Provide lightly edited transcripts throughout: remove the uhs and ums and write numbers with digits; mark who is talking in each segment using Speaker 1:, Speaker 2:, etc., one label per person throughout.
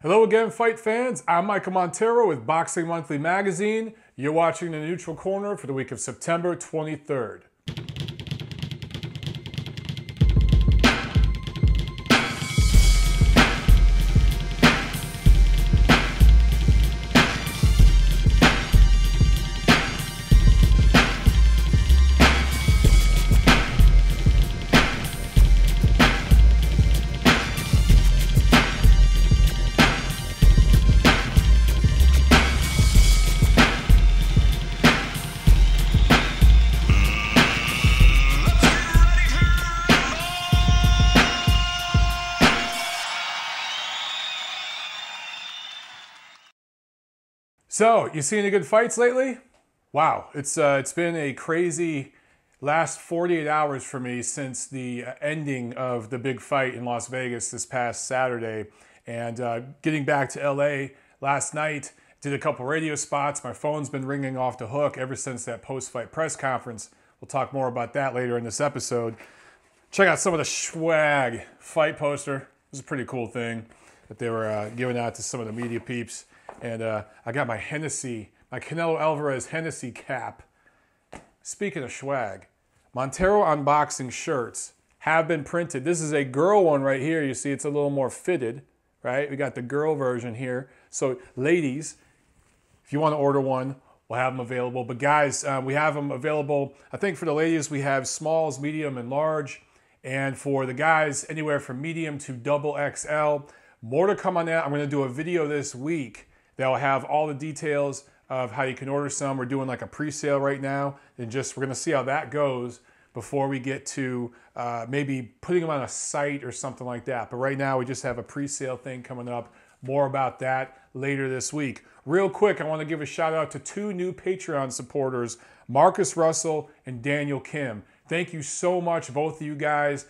Speaker 1: Hello again, fight fans. I'm Michael Montero with Boxing Monthly Magazine. You're watching the Neutral Corner for the week of September 23rd. So, you see any good fights lately? Wow, it's been a crazy last 48 hours for me since the ending of the big fight in Las Vegas this past Saturday. And getting back to LA last night, did a couple radio spots. My phone's been ringing off the hook ever since that post-fight press conference. We'll talk more about that later in this episode. Check out some of the swag fight poster. It was a pretty cool thing that they were giving out to some of the media peeps. And I got my Hennessy, my Canelo Alvarez Hennessy cap. Speaking of swag, Montero Unboxing shirts have been printed. This is a girl one right here. You see it's a little more fitted, right? We got the girl version here. So ladies, if you want to order one, we'll have them available. But guys, we have them available. I think for the ladies, we have smalls, medium, and large. And for the guys, anywhere from medium to XXL. More to come on that. I'm going to do a video this week that'll have all the details of how you can order some. We're doing like a pre-sale right now. And we're going to see how that goes before we get to maybe putting them on a site or something like that. But right now we just have a pre-sale thing coming up. More about that later this week. Real quick, I want to give a shout out to two new Patreon supporters, Marcus Russell and Daniel Kim. Thank you so much, both of you guys.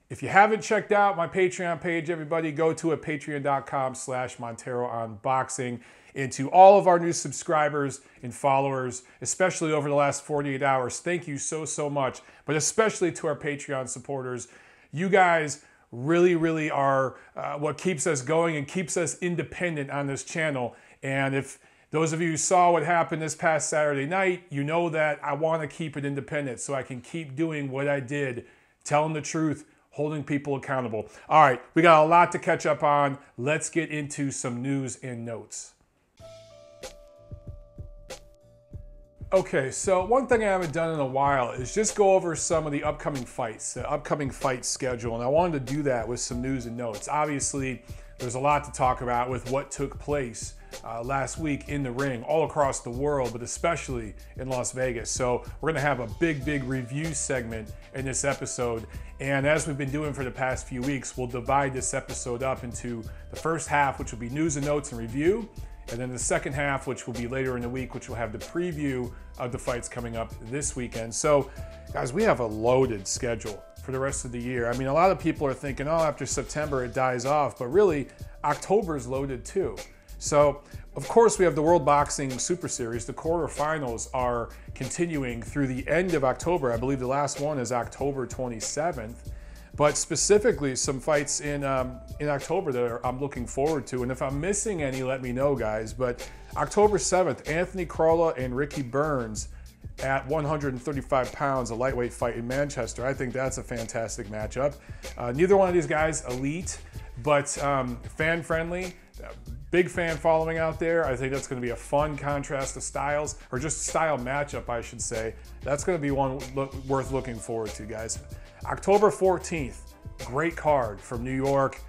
Speaker 1: If you haven't checked out my Patreon page, everybody go to it, patreon.com/MonteroOnBoxing. And to all of our new subscribers and followers, especially over the last 48 hours, thank you so much. But especially to our Patreon supporters, you guys really are what keeps us going and keeps us independent on this channel. And if those of you who saw what happened this past Saturday night, you know that I want to keep it independent so I can keep doing what I did, telling the truth, holding people accountable. All right, we got a lot to catch up on. Let's get into some news and notes. Okay, so one thing I haven't done in a while is just go over some of the upcoming fights, the upcoming fight schedule, and I wanted to do that with some news and notes. Obviously, there's a lot to talk about with what took place last week in the ring all across the world, but especially in Las Vegas. So we're gonna have a big review segment in this episode. And as we've been doing for the past few weeks, we'll divide this episode up into the first half, which will be news and notes and review. And then the second half, which will be later in the week, which will have the preview of the fights coming up this weekend. So guys, we have a loaded schedule for the rest of the year. I mean, a lot of people are thinking, oh, after September it dies off, but really October's loaded too. So, of course, we have the World Boxing Super Series. The quarterfinals are continuing through the end of October. I believe the last one is October 27th. But specifically, some fights in October that I'm looking forward to. And if I'm missing any, let me know, guys. But October 7th, Anthony Crolla and Ricky Burns at 135 pounds, a lightweight fight in Manchester. I think that's a fantastic matchup. Neither one of these guys elite, but fan-friendly. Big fan following out there. I think that's going to be a fun contrast of styles, or just style matchup, I should say. That's going to be one worth looking forward to, guys. October 14th, great card from New York,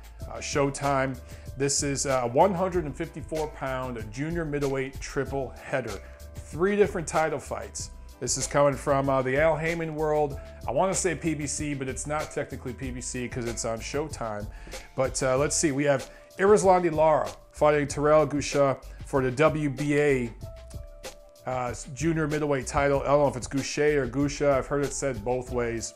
Speaker 1: Showtime. This is a 154-pound junior middleweight triple header. 3 different title fights. This is coming from the Al Heyman world. I want to say PBC, but it's not technically PBC because it's on Showtime. But let's see, we have Erislandy Lara fighting Terrell Gusha for the WBA junior middleweight title. I don't know if it's Goucher or Gusha. I've heard it said both ways.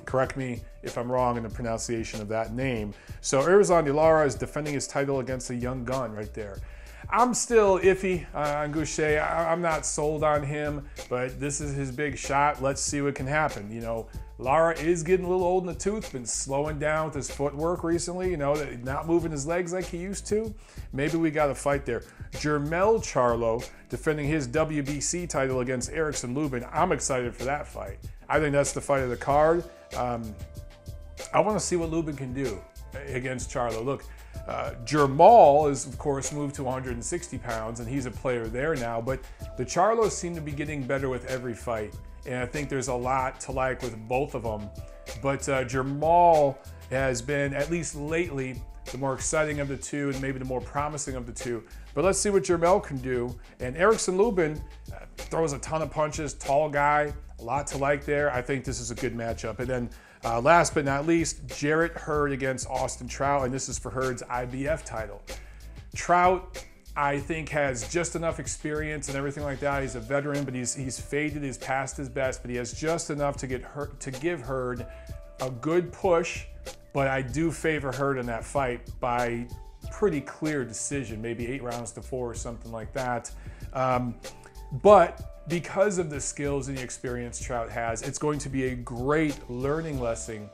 Speaker 1: Correct me if I'm wrong in the pronunciation of that name. So Erislandy Lara is defending his title against a young gun right there. I'm still iffy on Goucher. I'm not sold on him, but this is his big shot. Let's see what can happen. You know, Lara is getting a little old in the tooth, been slowing down with his footwork recently, you know, not moving his legs like he used to. Maybe we got a fight there. Jermell Charlo defending his WBC title against Erickson Lubin. I'm excited for that fight. I think that's the fight of the card. I want to see what Lubin can do against Charlo. Look, Jermall is, of course, moved to 160 pounds, and he's a player there now, but the Charlos seem to be getting better with every fight, and I think there's a lot to like with both of them. But Jermall has been, at least lately, the more exciting of the two and maybe the more promising of the two. But let's see what Jermell can do. And Erickson Lubin throws a ton of punches, tall guy, a lot to like there. I think this is a good matchup. And then last but not least, Jarrett Hurd against Austin Trout, and this is for Hurd's IBF title. Trout, I think, has just enough experience and everything like that. He's a veteran, but he's faded, he's past his best, but he has just enough to give Hurd a good push. But I do favor Hurd in that fight by pretty clear decision, maybe 8 rounds to 4 or something like that. But because of the skills and the experience Trout has, it's going to be a great learning lesson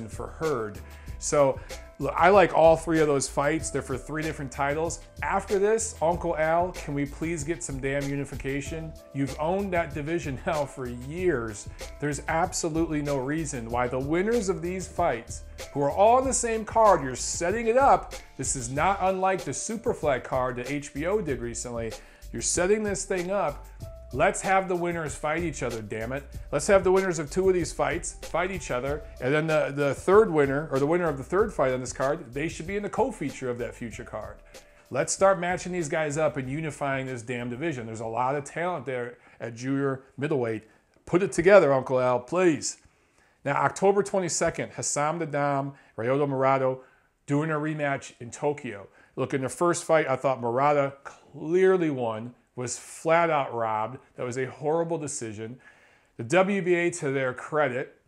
Speaker 1: for Hurd. So look, I like all 3 of those fights. They're for 3 different titles. After this, Uncle Al, can we please get some damn unification? You've owned that division now for years. There's absolutely no reason why the winners of these fights, who are all on the same card, you're setting it up. This is not unlike the Superflag card that HBO did recently. You're setting this thing up. Let's have the winners fight each other, damn it. Let's have the winners of 2 of these fights fight each other, and then the third winner, or the winner of the third fight on this card, they should be in the co-feature of that future card. Let's start matching these guys up and unifying this damn division. There's a lot of talent there at junior middleweight. Put it together, Uncle Al, please. Now, October 22nd, Hassam Nadam, Ryoto Murata doing a rematch in Tokyo. Look, in the first fight, I thought Murata clearly won, was flat out robbed. That was a horrible decision. The WBA, to their credit,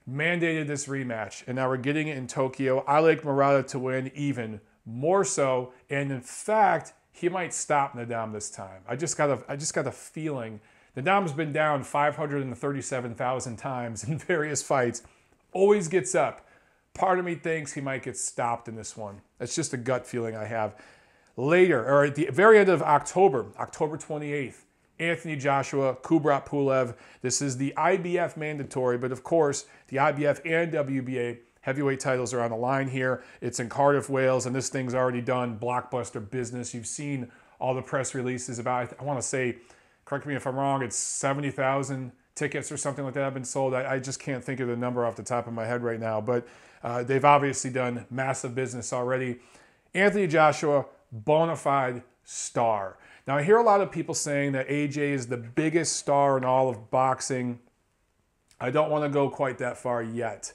Speaker 1: mandated this rematch, and now we're getting it in Tokyo. I like Murata to win even more so, and in fact, he might stop Nadam this time. I just got a feeling. Nadam's been down 537,000 times in various fights, always gets up. Part of me thinks he might get stopped in this one. That's just a gut feeling I have. Later, or at the very end of October, October 28th, Anthony Joshua, Kubrat Pulev. This is the IBF mandatory, but of course, the IBF and WBA heavyweight titles are on the line here. It's in Cardiff, Wales, and this thing's already done blockbuster business. You've seen all the press releases about, I want to say, correct me if I'm wrong, it's 70,000 tickets or something like that have been sold. I just can't think of the number off the top of my head right now, but they've obviously done massive business already. Anthony Joshua, bona fide star. Now, I hear a lot of people saying that AJ is the biggest star in all of boxing. I don't want to go quite that far yet.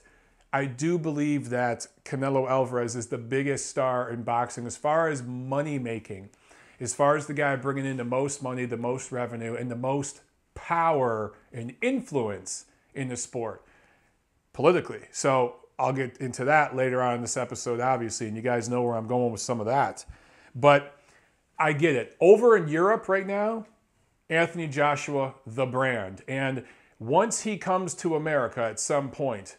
Speaker 1: I do believe that Canelo Alvarez is the biggest star in boxing as far as money making, as far as the guy bringing in the most money, the most revenue, and the most power and influence in the sport politically. So I'll get into that later on in this episode, obviously, and you guys know where I'm going with some of that. But I get it. Over in Europe right now, Anthony Joshua, the brand. And once he comes to America at some point,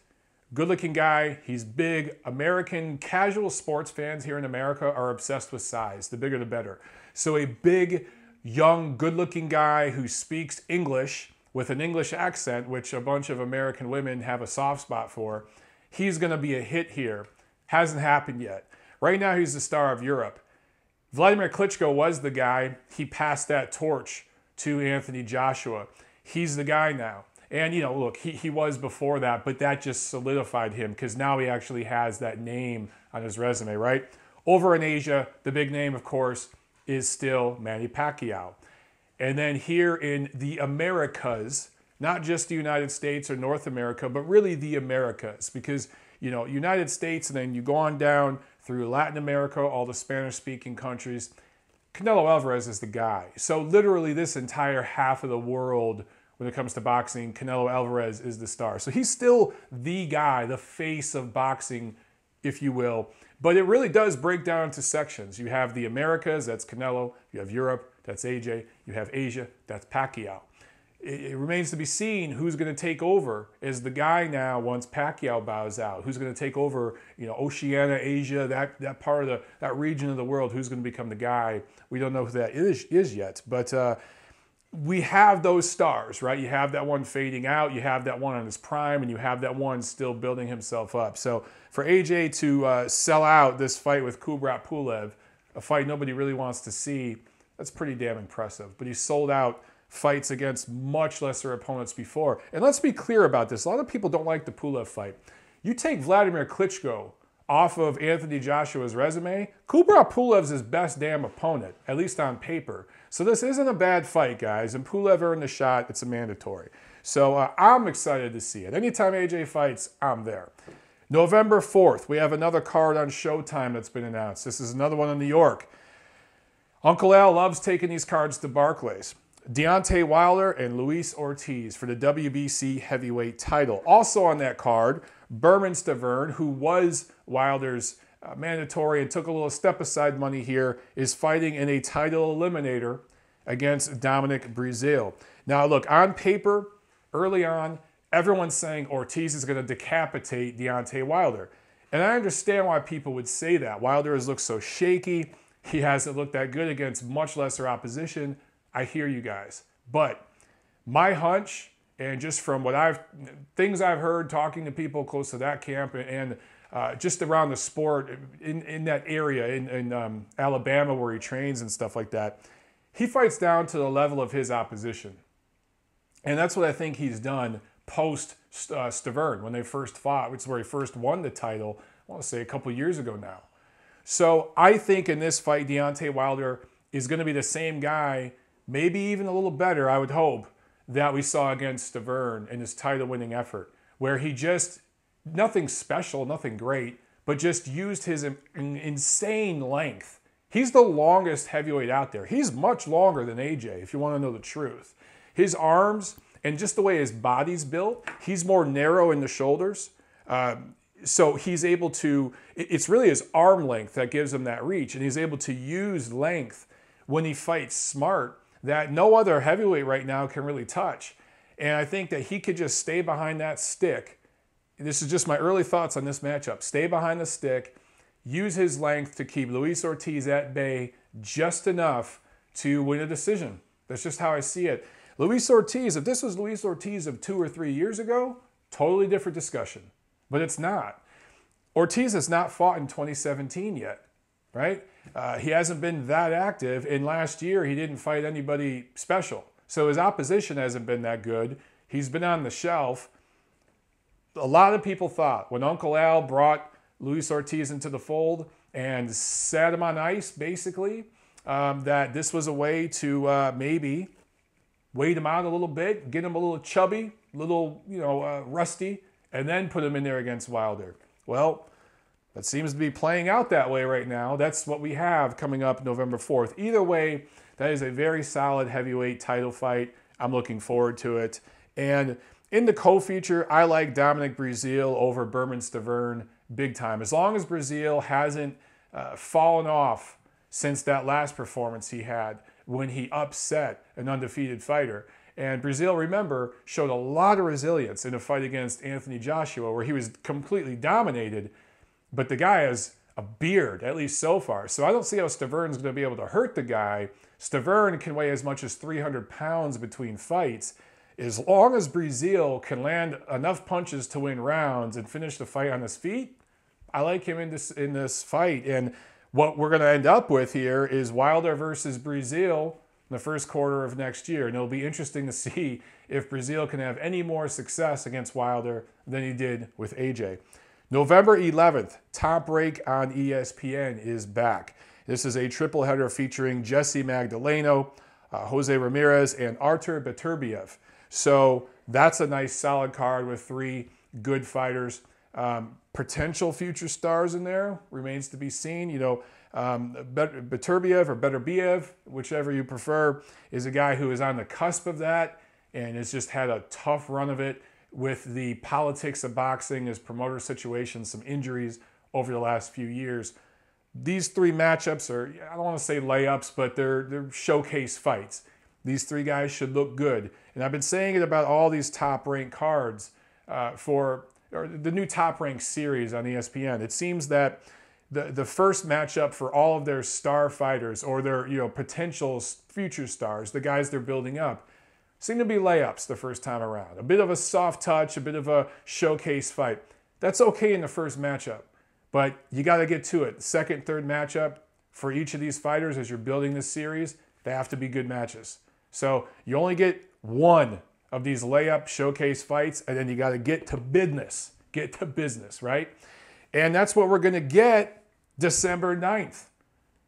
Speaker 1: good-looking guy, he's big. American casual sports fans here in America are obsessed with size. The bigger, the better. So a big, young, good-looking guy who speaks English with an English accent, which a bunch of American women have a soft spot for, he's going to be a hit here. Hasn't happened yet. Right now, he's the star of Europe. Vladimir Klitschko was the guy. He passed that torch to Anthony Joshua. He's the guy now. And, you know, look, he was before that, but that just solidified him because now he actually has that name on his resume, right? Over in Asia, the big name, of course, is still Manny Pacquiao. And then here in the Americas, not just the United States or North America, but really the Americas, because, you know, United States, and then you go on down through Latin America, all the Spanish-speaking countries, Canelo Alvarez is the guy. So literally this entire half of the world, when it comes to boxing, Canelo Alvarez is the star. So he's still the guy, the face of boxing, if you will. But it really does break down into sections. You have the Americas, that's Canelo. You have Europe, that's AJ. You have Asia, that's Pacquiao. It remains to be seen who's going to take over as the guy now once Pacquiao bows out. Who's going to take over, Oceania, Asia, that part of that region of the world. Who's going to become the guy? We don't know who that is yet. But we have those stars, right? You have that one fading out. You have that one on his prime, and you have that one still building himself up. So for AJ to sell out this fight with Kubrat Pulev, a fight nobody really wants to see, that's pretty damn impressive. But he sold out fights against much lesser opponents before. And let's be clear about this. A lot of people don't like the Pulev fight. You take Vladimir Klitschko off of Anthony Joshua's resume, Kubrat Pulev's his best damn opponent, at least on paper. So this isn't a bad fight, guys. And Pulev earned the shot. It's a mandatory. So I'm excited to see it. Anytime AJ fights, I'm there. November 4th, we have another card on Showtime that's been announced. This is another one in New York. Uncle Al loves taking these cards to Barclays. Deontay Wilder and Luis Ortiz for the WBC heavyweight title. Also on that card, Bermane Stiverne, who was Wilder's mandatory and took a little step-aside money here, is fighting in a title eliminator against Dominic Breazeale. Now, look, on paper, early on, everyone's saying Ortiz is going to decapitate Deontay Wilder. And I understand why people would say that. Wilder has looked so shaky. He hasn't looked that good against much lesser opposition. I hear you guys. But my hunch, and just from things I've heard talking to people close to that camp and just around the sport in that area in Alabama where he trains and stuff like that, he fights down to the level of his opposition. And that's what I think he's done post Stiverne when they first fought, which is where he first won the title, I want to say a couple years ago now. So I think in this fight, Deontay Wilder is going to be the same guy, maybe even a little better, I would hope, that we saw against Stiverne in his title-winning effort, where he just, nothing special, nothing great, but just used his insane length. He's the longest heavyweight out there. He's much longer than AJ, if you want to know the truth. His arms and just the way his body's built, he's more narrow in the shoulders. So he's able to, it's really his arm length that gives him that reach, and he's able to use length when he fights smart that no other heavyweight right now can really touch. And I think that he could just stay behind that stick. This is just my early thoughts on this matchup. Stay behind the stick, use his length to keep Luis Ortiz at bay just enough to win a decision. That's just how I see it. Luis Ortiz, if this was Luis Ortiz of 2 or 3 years ago, totally different discussion. But it's not. Ortiz has not fought in 2017 yet, right? He hasn't been that active, and last year he didn't fight anybody special. So his opposition hasn't been that good. He's been on the shelf. A lot of people thought when Uncle Al brought Luis Ortiz into the fold and sat him on ice, basically, that this was a way to maybe wait him out a little bit, get him a little chubby, a little, rusty, and then put him in there against Wilder. Well, that seems to be playing out that way right now. That's what we have coming up November 4th. Either way, that is a very solid heavyweight title fight. I'm looking forward to it. And in the co-feature, I like Dominic Breazeale over Bermane Stiverne big time. As long as Breazeale hasn't fallen off since that last performance he had when he upset an undefeated fighter. And Breazeale, remember, showed a lot of resilience in a fight against Anthony Joshua where he was completely dominated, but the guy has a beard, at least so far. So I don't see how Stiverne's going to be able to hurt the guy. Stiverne can weigh as much as 300 pounds between fights. As long as Breazeale can land enough punches to win rounds and finish the fight on his feet, I like him in this fight. And what we're going to end up with here is Wilder versus Breazeale in the first quarter of next year. And it'll be interesting to see if Breazeale can have any more success against Wilder than he did with AJ. November 11th, Top Break on ESPN is back. This is a triple header featuring Jesse Magdaleno, Jose Ramirez, and Artur Beterbiev. So that's a nice solid card with 3 good fighters. Potential future stars in there remains to be seen. Beterbiev or Beterbiev, whichever you prefer, is a guy who is on the cusp of that and has just had a tough run of it with the politics of boxing, his promoter situation, some injuries, over the last few years. These three matchups are, I don't want to say layups, but they're showcase fights. These three guys should look good. And I've been saying it about all these top-ranked cards or the new top-ranked series on ESPN. It seems that the first matchup for all of their star fighters or their potential future stars, the guys they're building up, seem to be layups the first time around. A bit of a soft touch, a bit of a showcase fight. That's okay in the first matchup, but you got to get to it. Second, third matchup for each of these fighters as you're building this series, they have to be good matches. So you only get one of these layup showcase fights, and then you got to get to business. Get to business, right? And that's what we're going to get December 9th.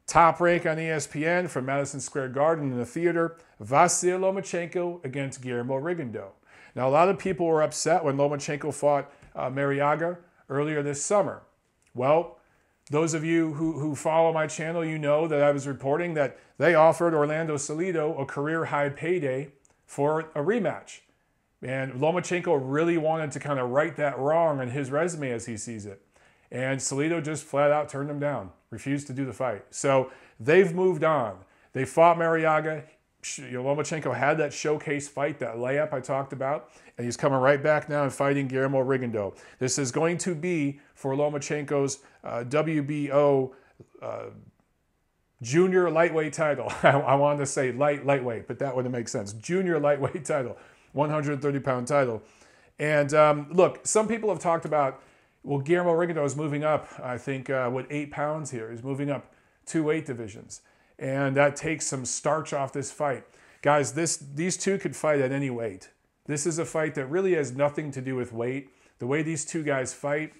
Speaker 1: Top Rank on ESPN from Madison Square Garden in the theater. Vasyl Lomachenko against Guillermo Rigondeaux. Now, a lot of people were upset when Lomachenko fought Marrero earlier this summer. Well, those of you who follow my channel, you know that I was reporting that they offered Orlando Salido a career-high payday for a rematch. And Lomachenko really wanted to kind of right that wrong on his resume as he sees it. And Salido just flat out turned him down, refused to do the fight. So they've moved on. They fought Marrero. Lomachenko had that showcase fight, that layup I talked about, and he's coming right back now and fighting Guillermo Rigondeaux. This is going to be for Lomachenko's WBO junior lightweight title. I wanted to say lightweight, but that wouldn't make sense. Junior lightweight title, 130-pound title. And look, some people have talked about, well, Guillermo Rigondeaux is moving up, I think, 8 pounds here. He's moving up 2 weight divisions. And that takes some starch off this fight. Guys, these two could fight at any weight. This is a fight that really has nothing to do with weight. The way these two guys fight,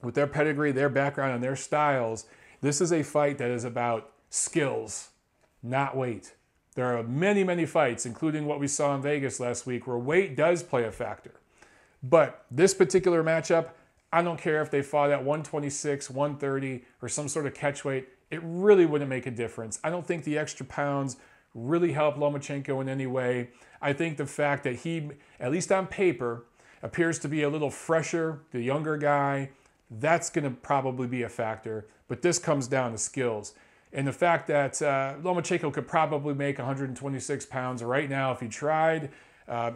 Speaker 1: with their pedigree, their background, and their styles, this is a fight that is about skills, not weight. There are many, many fights, including what we saw in Vegas last week, where weight does play a factor. But this particular matchup, I don't care if they fought at 126, 130, or some sort of catch weight. It really wouldn't make a difference. I don't think the extra pounds really help Lomachenko in any way. I think the fact that he, at least on paper, appears to be a little fresher, the younger guy, that's going to probably be a factor. But this comes down to skills. And the fact that Lomachenko could probably make 126 pounds right now if he tried.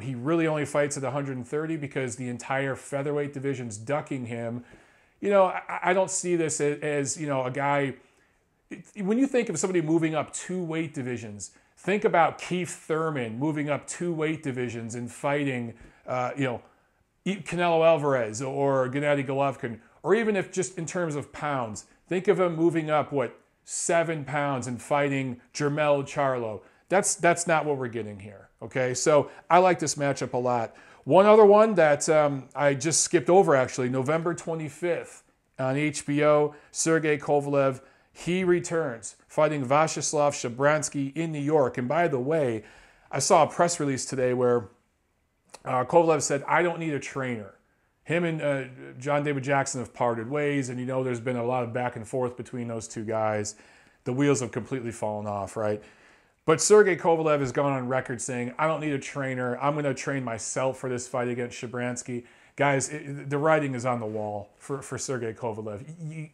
Speaker 1: He really only fights at 130 because the entire featherweight division's ducking him. I don't see this as a guy. When you think of somebody moving up 2 weight divisions, think about Keith Thurman moving up 2 weight divisions and fighting, Canelo Alvarez or Gennady Golovkin, or even if just in terms of pounds, think of him moving up, 7 pounds and fighting Jermell Charlo. That's not what we're getting here, okay? So I like this matchup a lot. One other one that I just skipped over, actually, November 25th on HBO, Sergey Kovalev, he returns, fighting Vyacheslav Shabransky in New York. And by the way, I saw a press release today where Kovalev said, I don't need a trainer. Him and John David Jackson have parted ways, and there's been a lot of back and forth between those two guys. The wheels have completely fallen off, right? But Sergey Kovalev has gone on record saying, I don't need a trainer. I'm going to train myself for this fight against Shabransky. Guys, the writing is on the wall for Sergey Kovalev.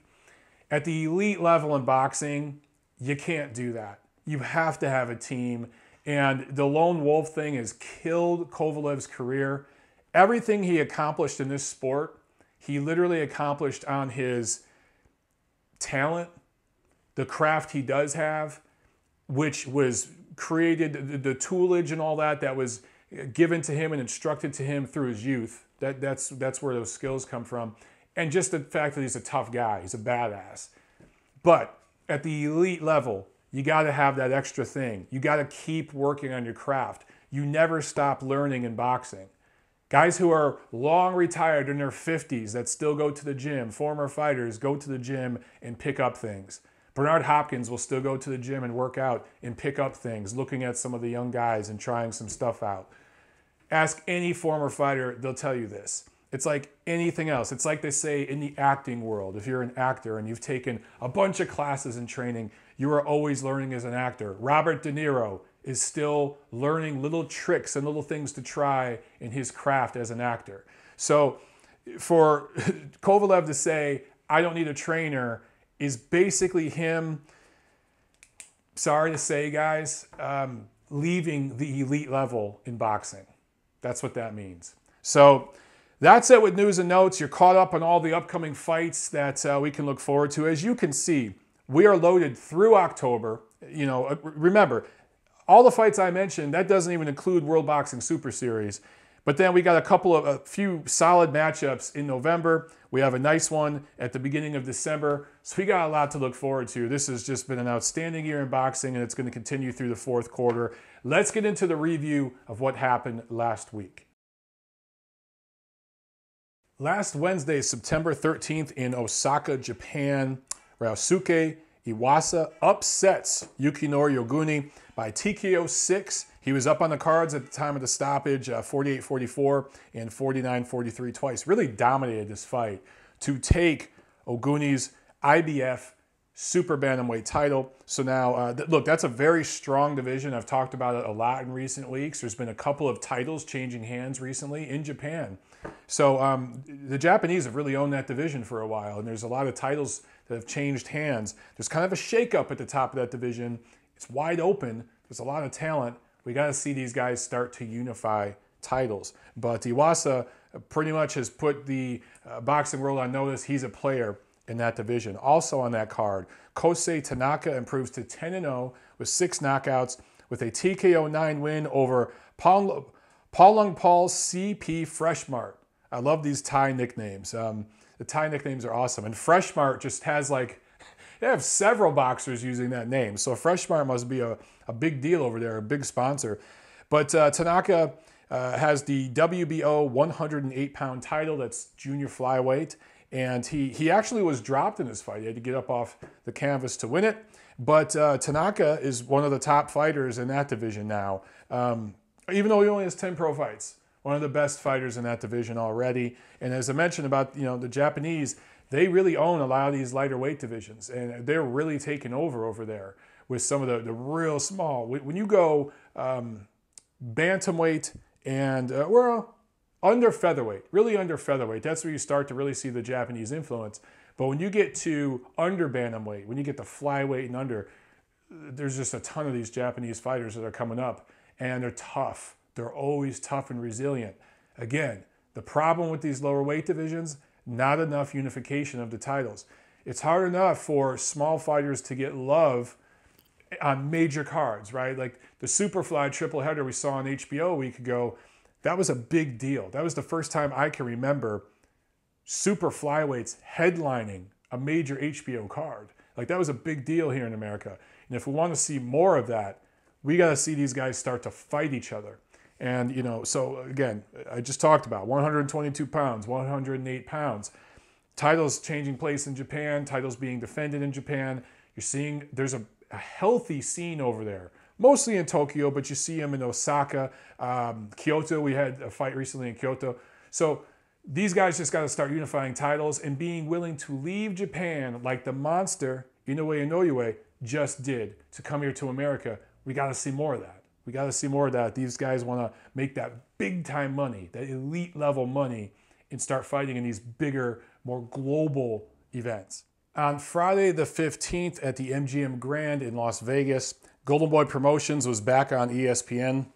Speaker 1: At the elite level in boxing, you can't do that. You have to have a team. And the lone wolf thing has killed Kovalev's career. Everything he accomplished in this sport, he literally accomplished on his talent, the craft he does have, which was created, the toolage and all that was given to him and instructed to him through his youth. That's where those skills come from. And just the fact that he's a tough guy, he's a badass. But at the elite level, you got to have that extra thing. You got to keep working on your craft. You never stop learning in boxing. Guys who are long retired in their 50s that still go to the gym, former fighters go to the gym and pick up things. Bernard Hopkins will still go to the gym and work out and pick up things, looking at some of the young guys and trying some stuff out. Ask any former fighter, they'll tell you this. It's like anything else. It's like they say in the acting world. If you're an actor and you've taken a bunch of classes in training, you are always learning as an actor. Robert De Niro is still learning little tricks and little things to try in his craft as an actor. So for Kovalev to say, I don't need a trainer is basically him, sorry to say, guys, leaving the elite level in boxing. That's what that means. So that's it with news and notes. You're caught up on all the upcoming fights that we can look forward to. As you can see, we are loaded through October. You know, remember, all the fights I mentioned, that doesn't even include World Boxing Super Series. But then we got a few solid matchups in November. We have a nice one at the beginning of December. So we got a lot to look forward to. This has just been an outstanding year in boxing, and it's going to continue through the fourth quarter. Let's get into the review of what happened last week. Last Wednesday, September 13th in Osaka, Japan, Ryosuke Iwasa upsets Yukinori Oguni by TKO 6. He was up on the cards at the time of the stoppage, 48-44 and 49-43 twice. Really dominated this fight to take Oguni's IBF super bantamweight title. So now, look, that's a very strong division. I've talked about it a lot in recent weeks. There's been a couple of titles changing hands recently in Japan. So the Japanese have really owned that division for a while, and there's a lot of titles that have changed hands. There's kind of a shakeup at the top of that division. It's wide open. There's a lot of talent. We got to see these guys start to unify titles. But Iwasa pretty much has put the boxing world on notice. He's a player in that division. Also on that card, Kosei Tanaka improves to 10-0 with 6 knockouts with a TKO 9 win over Paulung Paul CP Freshmart. I love these Thai nicknames. The Thai nicknames are awesome. And Freshmart just has they have several boxers using that name. So Freshmart must be a big deal over there, a big sponsor. But Tanaka has the WBO 108-pound title. That's junior flyweight. And he actually was dropped in this fight. He had to get up off the canvas to win it. But Tanaka is one of the top fighters in that division now. Even though he only has 10 pro fights. One of the best fighters in that division already. And as I mentioned about the Japanese, they really own a lot of these lighter weight divisions. And they're really taking over there with some of the real small. When you go bantamweight and under featherweight, really under featherweight, that's where you start to really see the Japanese influence. But when you get to under bantamweight, when you get to flyweight and under, there's just a ton of these Japanese fighters that are coming up. And they're tough. They're always tough and resilient. Again, the problem with these lower weight divisions, not enough unification of the titles. It's hard enough for small fighters to get love on major cards, right? Like the Superfly triple header we saw on HBO a week ago, that was a big deal. That was the first time I can remember super flyweights headlining a major HBO card. Like that was a big deal here in America. And if we want to see more of that, we got to see these guys start to fight each other. And, so again, I just talked about 122 pounds, 108 pounds. Titles changing place in Japan, titles being defended in Japan. You're seeing there's a healthy scene over there, mostly in Tokyo, but you see them in Osaka, Kyoto. We had a fight recently in Kyoto. So these guys just got to start unifying titles and being willing to leave Japan like the monster Inoue Inoue just did to come here to America. We got to see more of that. We got to see more of that. These guys want to make that big time money, that elite level money, and start fighting in these bigger, more global events. On Friday the 15th at the MGM Grand in Las Vegas, Golden Boy Promotions was back on ESPN.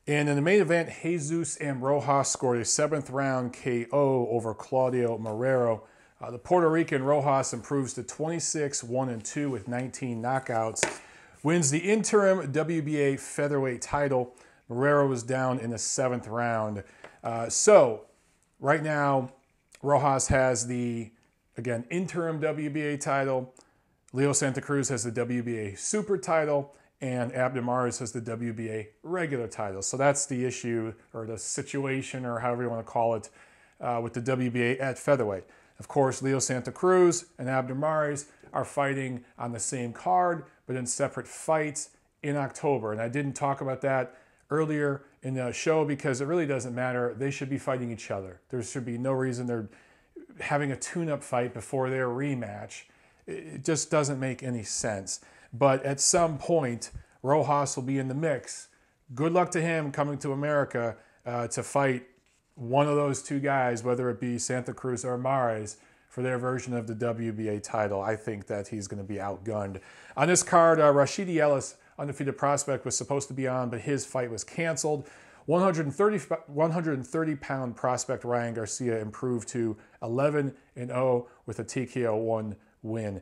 Speaker 1: And in the main event, Jesus and Rojas scored a 7th round KO over Claudio Marrero. The Puerto Rican Rojas improves to 26-1-2 with 19 knockouts. Wins the interim WBA featherweight title. Marrero was down in the 7th round. So right now, Rojas has the, again, interim WBA title. Leo Santa Cruz has the WBA super title. And Abdamaris has the WBA regular title. So that's the issue or the situation or however you want to call it with the WBA at featherweight. Of course, Leo Santa Cruz and Abdamaris are fighting on the same card, but in separate fights in October. And I didn't talk about that earlier in the show because it really doesn't matter. They should be fighting each other. There should be no reason they're having a tune-up fight before their rematch. It just doesn't make any sense. But at some point, Rojas will be in the mix. Good luck to him coming to America to fight one of those two guys, whether it be Santa Cruz or Mares, for their version of the WBA title. I think that he's going to be outgunned. On this card, Rashidi Ellis, undefeated prospect, was supposed to be on, but his fight was canceled. 130-pound prospect Ryan Garcia improved to 11-0 with a TKO 1 win.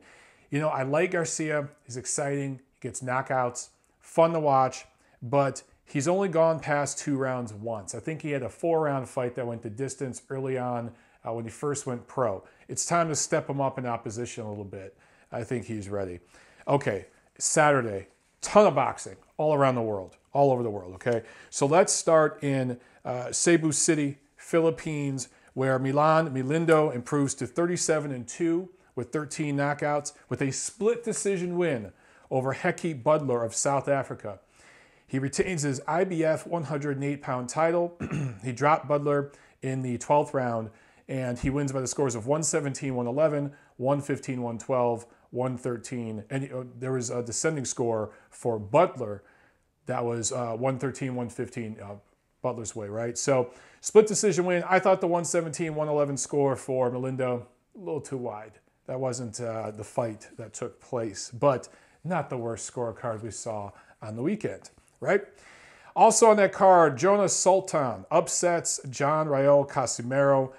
Speaker 1: You know, I like Garcia. He's exciting. He gets knockouts. Fun to watch. But he's only gone past 2 rounds once. I think he had a 4-round fight that went the distance early on when he first went pro. It's time to step him up in opposition a little bit. I think he's ready. Okay, Saturday. Ton of boxing all around the world. All over the world, okay? So let's start in Cebu City, Philippines, where Melindo improves to 37-2 with 13 knockouts with a split decision win over Heki Butler of South Africa. He retains his IBF 108-pound title. He dropped Butler in the 12th round, and he wins by the scores of 117-111, 115-112, 113. And there was a descending score for Butler. That was 113-115 Butler's way, right? So split decision win. I thought the 117-111 score for Melindo, a little too wide. That wasn't the fight that took place, but not the worst scorecard we saw on the weekend, right? Also on that card, Jonas Sultan upsets John Rael Casimero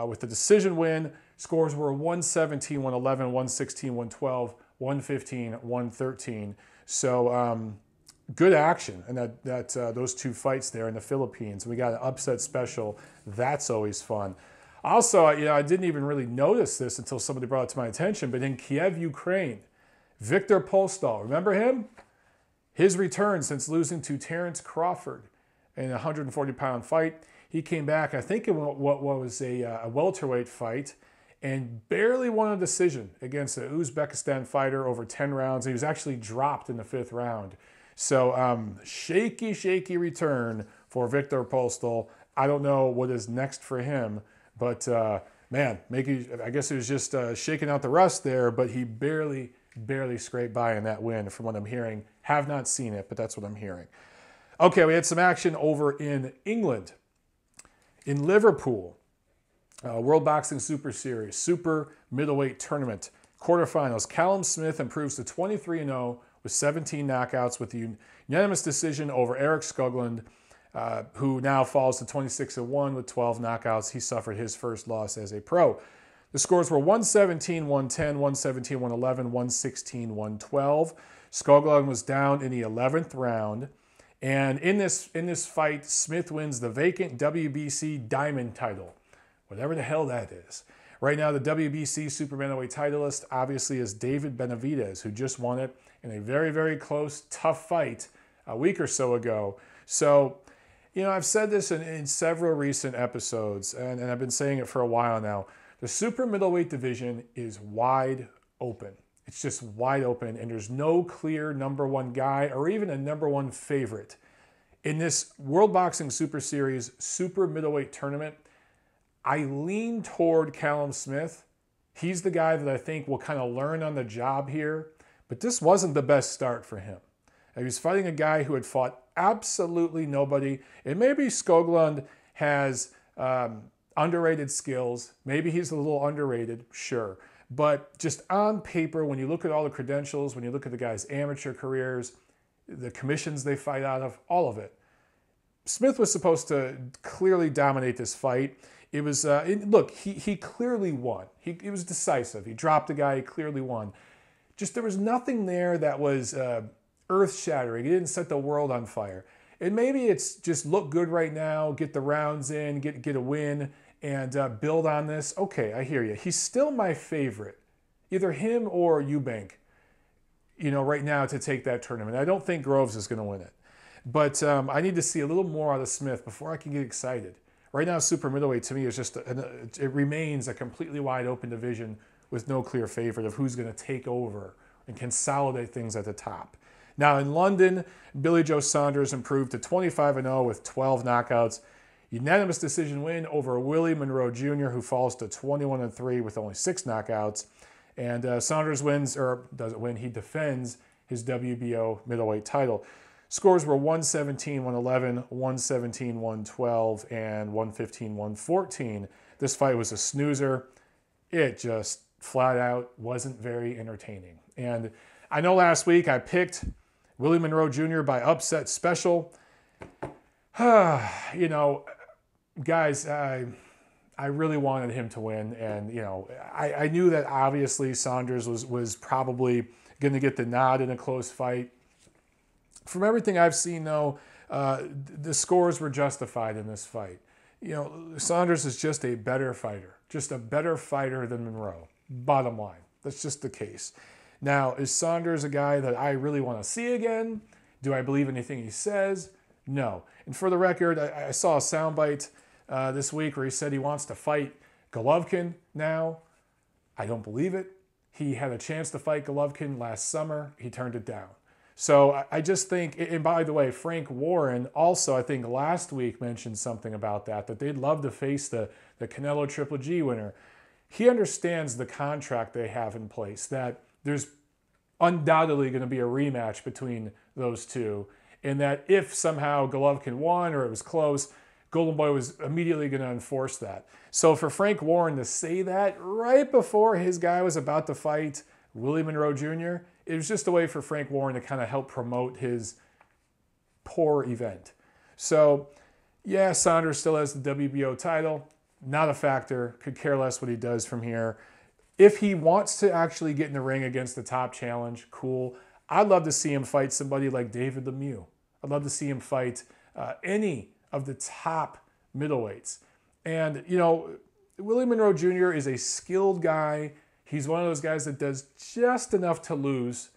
Speaker 1: with the decision win. Scores were 117-111, 116-112, 115-113. So, good action in those 2 fights there in the Philippines. We got an upset special. That's always fun. Also, you know, I didn't even really notice this until somebody brought it to my attention, but in Kiev, Ukraine, Viktor Postol, remember him? His return since losing to Terence Crawford in a 140-pound fight. He came back, I think, in what was a welterweight fight, and barely won a decision against an Uzbekistan fighter over 10 rounds. He was actually dropped in the 5th round. So shaky return for Viktor Postol. I don't know what is next for him, but man, I guess it was just shaking out the rust there, but he barely scraped by in that win from what I'm hearing. Have not seen it, but that's what I'm hearing. Okay, we had some action over in England. In Liverpool, World Boxing Super Series, Super Middleweight Tournament, quarterfinals. Callum Smith improves to 23-0 with 17 knockouts with the unanimous decision over Erik Skoglund, who now falls to 26-1 with 12 knockouts. He suffered his first loss as a pro. The scores were 117-110, 117-111, 116-112. Skoglund was down in the 11th round. And in this fight, Smith wins the vacant WBC Diamond title, whatever the hell that is. Right now, the WBC Super Middleweight titleist obviously is David Benavidez, who just won it in a very close, tough fight a week or so ago. So, you know, I've said this in several recent episodes, and I've been saying it for a while now. The super middleweight division is wide open. It's just wide open, and there's no clear #1 guy or even a #1 favorite. In this World Boxing Super Series Super Middleweight Tournament, I lean toward Callum Smith. He's the guy that I think will kind of learn on the job here. But this wasn't the best start for him. He was fighting a guy who had fought absolutely nobody. And maybe Skoglund has underrated skills. Maybe he's a little underrated, sure. But just on paper, when you look at all the credentials, when you look at the guy's amateur careers, the commissions they fight out of, all of it, Smith was supposed to clearly dominate this fight. It was, look, he clearly won. He was decisive. He dropped the guy, he clearly won. Just there was nothing there that was earth-shattering. He didn't set the world on fire. And maybe it's just look good right now, get the rounds in, get a win, and build on this. Okay, I hear you. He's still my favorite. Either him or Eubank, you know, right now to take that tournament. I don't think Groves is going to win it. But I need to see a little more out of Smith before I can get excited. Right now, super middleweight to me is just, it remains a completely wide open division with no clear favorite of who's going to take over and consolidate things at the top. Now in London, Billy Joe Saunders improved to 25-0 with 12 knockouts. Unanimous decision win over Willie Monroe Jr., who falls to 21-3 with only 6 knockouts. And Saunders wins, or doesn't win, he defends his WBO middleweight title. Scores were 117-111, 117-112, and 115-114. This fight was a snoozer. it just flat out wasn't very entertaining. And I know last week I picked Willie Monroe Jr. by upset special. You know, guys, I really wanted him to win. And, you know, I knew that obviously Saunders was probably going to get the nod in a close fight. From everything I've seen, though, the scores were justified in this fight. You know, Saunders is just a better fighter than Monroe. Bottom line, that's just the case. Now, is Saunders a guy that I really want to see again? Do I believe anything he says? No. And for the record, I saw a soundbite this week where he said he wants to fight Golovkin now. I don't believe it. He had a chance to fight Golovkin last summer. He turned it down. So I just think, and by the way, Frank Warren also, I think last week mentioned something about that they'd love to face the Canelo-GGG winner. He understands the contract they have in place, that there's undoubtedly going to be a rematch between those two, and that if somehow Golovkin won or it was close, Golden Boy was immediately going to enforce that. So for Frank Warren to say that right before his guy was about to fight Willie Monroe Jr., it was just a way for Frank Warren to kind of help promote his poor event. So, yeah, Saunders still has the WBO title. Not a factor. Could care less what he does from here. If he wants to actually get in the ring against the top challenge, cool. I'd love to see him fight somebody like David Lemieux. I'd love to see him fight any of the top middleweights. And, you know, Willie Monroe Jr. is a skilled guy. He's one of those guys that does just enough to lose.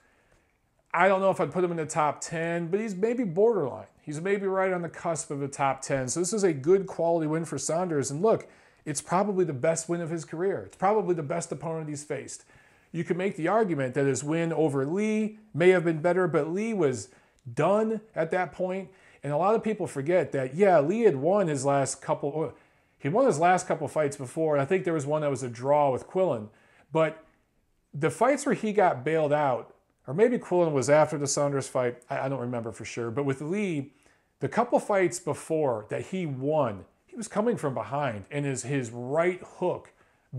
Speaker 1: I don't know if I'd put him in the top 10, but he's maybe borderline. He's maybe right on the cusp of the top 10. So this is a good quality win for Saunders. And look, it's probably the best win of his career. It's probably the best opponent he's faced. You could make the argument that his win over Lee may have been better, but Lee was done at that point. And a lot of people forget that, yeah, Lee had won his last couple. He won his last couple fights before, and I think there was one that was a draw with Quillen. But the fights where he got bailed out, or maybe Quillen was after the Saunders fight, I don't remember for sure. But with Lee, the couple fights before that he won, he was coming from behind, and his right hook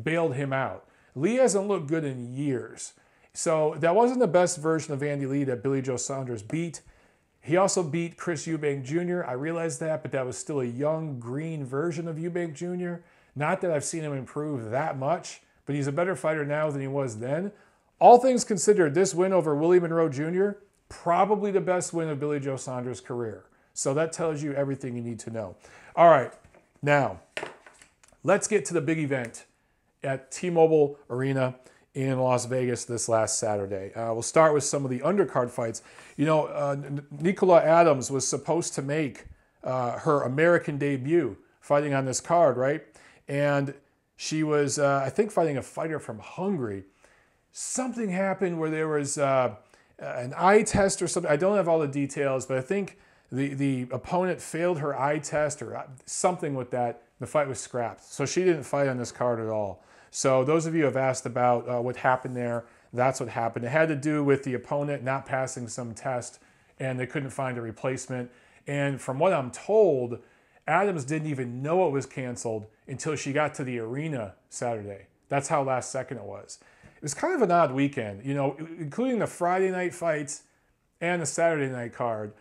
Speaker 1: bailed him out. Lee hasn't looked good in years. So that wasn't the best version of Andy Lee that Billy Joe Saunders beat. He also beat Chris Eubank Jr. I realized that, but that was still a young, green version of Eubank Jr. Not that I've seen him improve that much, but he's a better fighter now than he was then. All things considered, this win over Willie Monroe Jr., probably the best win of Billy Joe Saunders' career. So that tells you everything you need to know. All right, now, let's get to the big event at T-Mobile Arena in Las Vegas this last Saturday. We'll start with some of the undercard fights. You know, Nicola Adams was supposed to make her American debut fighting on this card, right? And she was, I think, fighting a fighter from Hungary. Something happened where there was an eye test or something. I don't have all the details, but I think the opponent failed her eye test or something with that. The fight was scrapped. So she didn't fight on this card at all. So those of you who have asked about what happened there, that's what happened. It had to do with the opponent not passing some test, and they couldn't find a replacement. And from what I'm told, Adams didn't even know it was canceled until she got to the arena Saturday. That's how last second it was. It was kind of an odd weekend, you know, including the Friday night fights and the Saturday night card.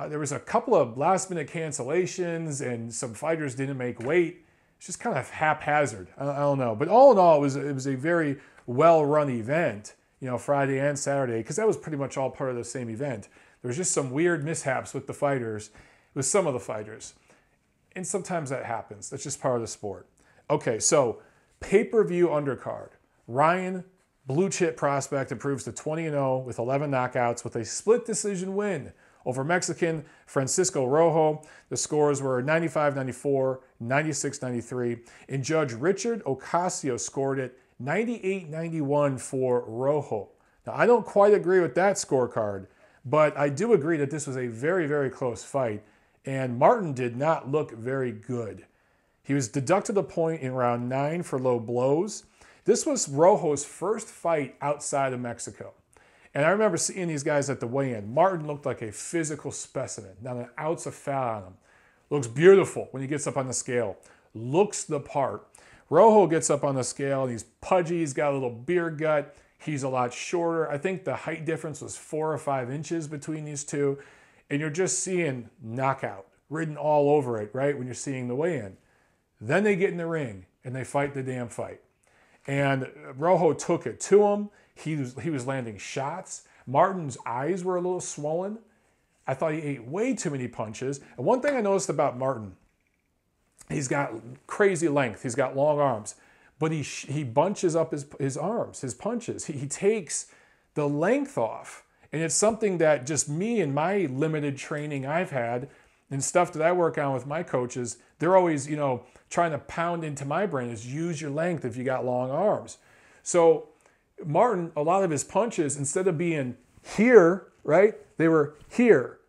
Speaker 1: There was a couple of last-minute cancellations, and some fighters didn't make weight. It's just kind of haphazard. I don't know. But all in all, it was a very well-run event, you know, Friday and Saturday, because that was pretty much all part of the same event. There was just some weird mishaps with the fighters, with some of the fighters. And sometimes that happens. That's just part of the sport. Okay, so pay-per-view undercard. Ryan, blue chip prospect, improves to 20-0 with 11 knockouts with a split decision win over Mexican Francisco Rojo. The scores were 95-94, 96-93, and Judge Richard Ocasio scored it 98-91 for Rojo. Now, I don't quite agree with that scorecard, but I do agree that this was a very, very close fight, and Martin did not look very good. He was deducted a point in round 9 for low blows. This was Rojo's first fight outside of Mexico. And I remember seeing these guys at the weigh-in. Martin looked like a physical specimen. Not an ounce of fat on him. Looks beautiful when he gets up on the scale. Looks the part. Rojo gets up on the scale and he's pudgy. He's got a little beer gut. He's a lot shorter. I think the height difference was 4 or 5 inches between these two. And you're just seeing knockout written all over it, right, when you're seeing the weigh-in. Then they get in the ring and they fight the damn fight. And Rojo took it to him. He was landing shots. Martin's eyes were a little swollen. I thought he ate way too many punches. And one thing I noticed about Martin, he's got crazy length. He's got long arms. But he bunches up his arms, his punches. He takes the length off. And it's something that just me and my limited training I've had and stuff that I work on with my coaches, they're always, trying to pound into my brain is use your length if you got long arms. So Martin, a lot of his punches, instead of being here, right, they were here.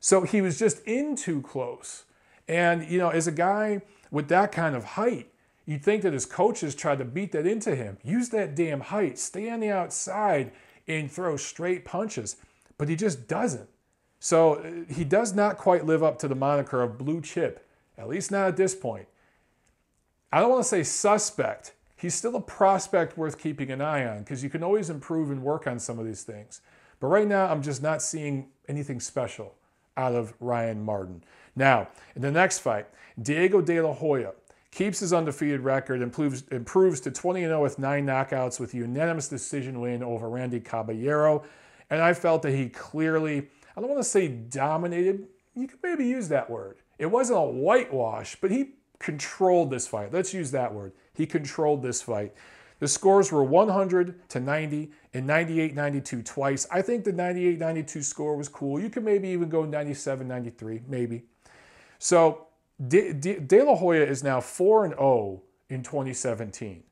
Speaker 1: So he was just in too close. And, as a guy with that kind of height, you'd think that his coaches tried to beat that into him. Use that damn height. Stay on the outside and throw straight punches. But he just doesn't. So he does not quite live up to the moniker of blue chip, at least not at this point. I don't want to say suspect. He's still a prospect worth keeping an eye on because you can always improve and work on some of these things. But right now, I'm just not seeing anything special out of Ryan Martin. Now, in the next fight, Diego De La Hoya keeps his undefeated record, improves to 20-0 with 9 knockouts with a unanimous decision win over Randy Caballero. And I felt that he clearly, I don't want to say dominated, you could maybe use that word. It wasn't a whitewash, but he controlled this fight. Let's use that word. He controlled this fight. The scores were 100-90 and 98-92 twice. I think the 98-92 score was cool. You could maybe even go 97-93, maybe. So De La Hoya is now 4-0 in 2017.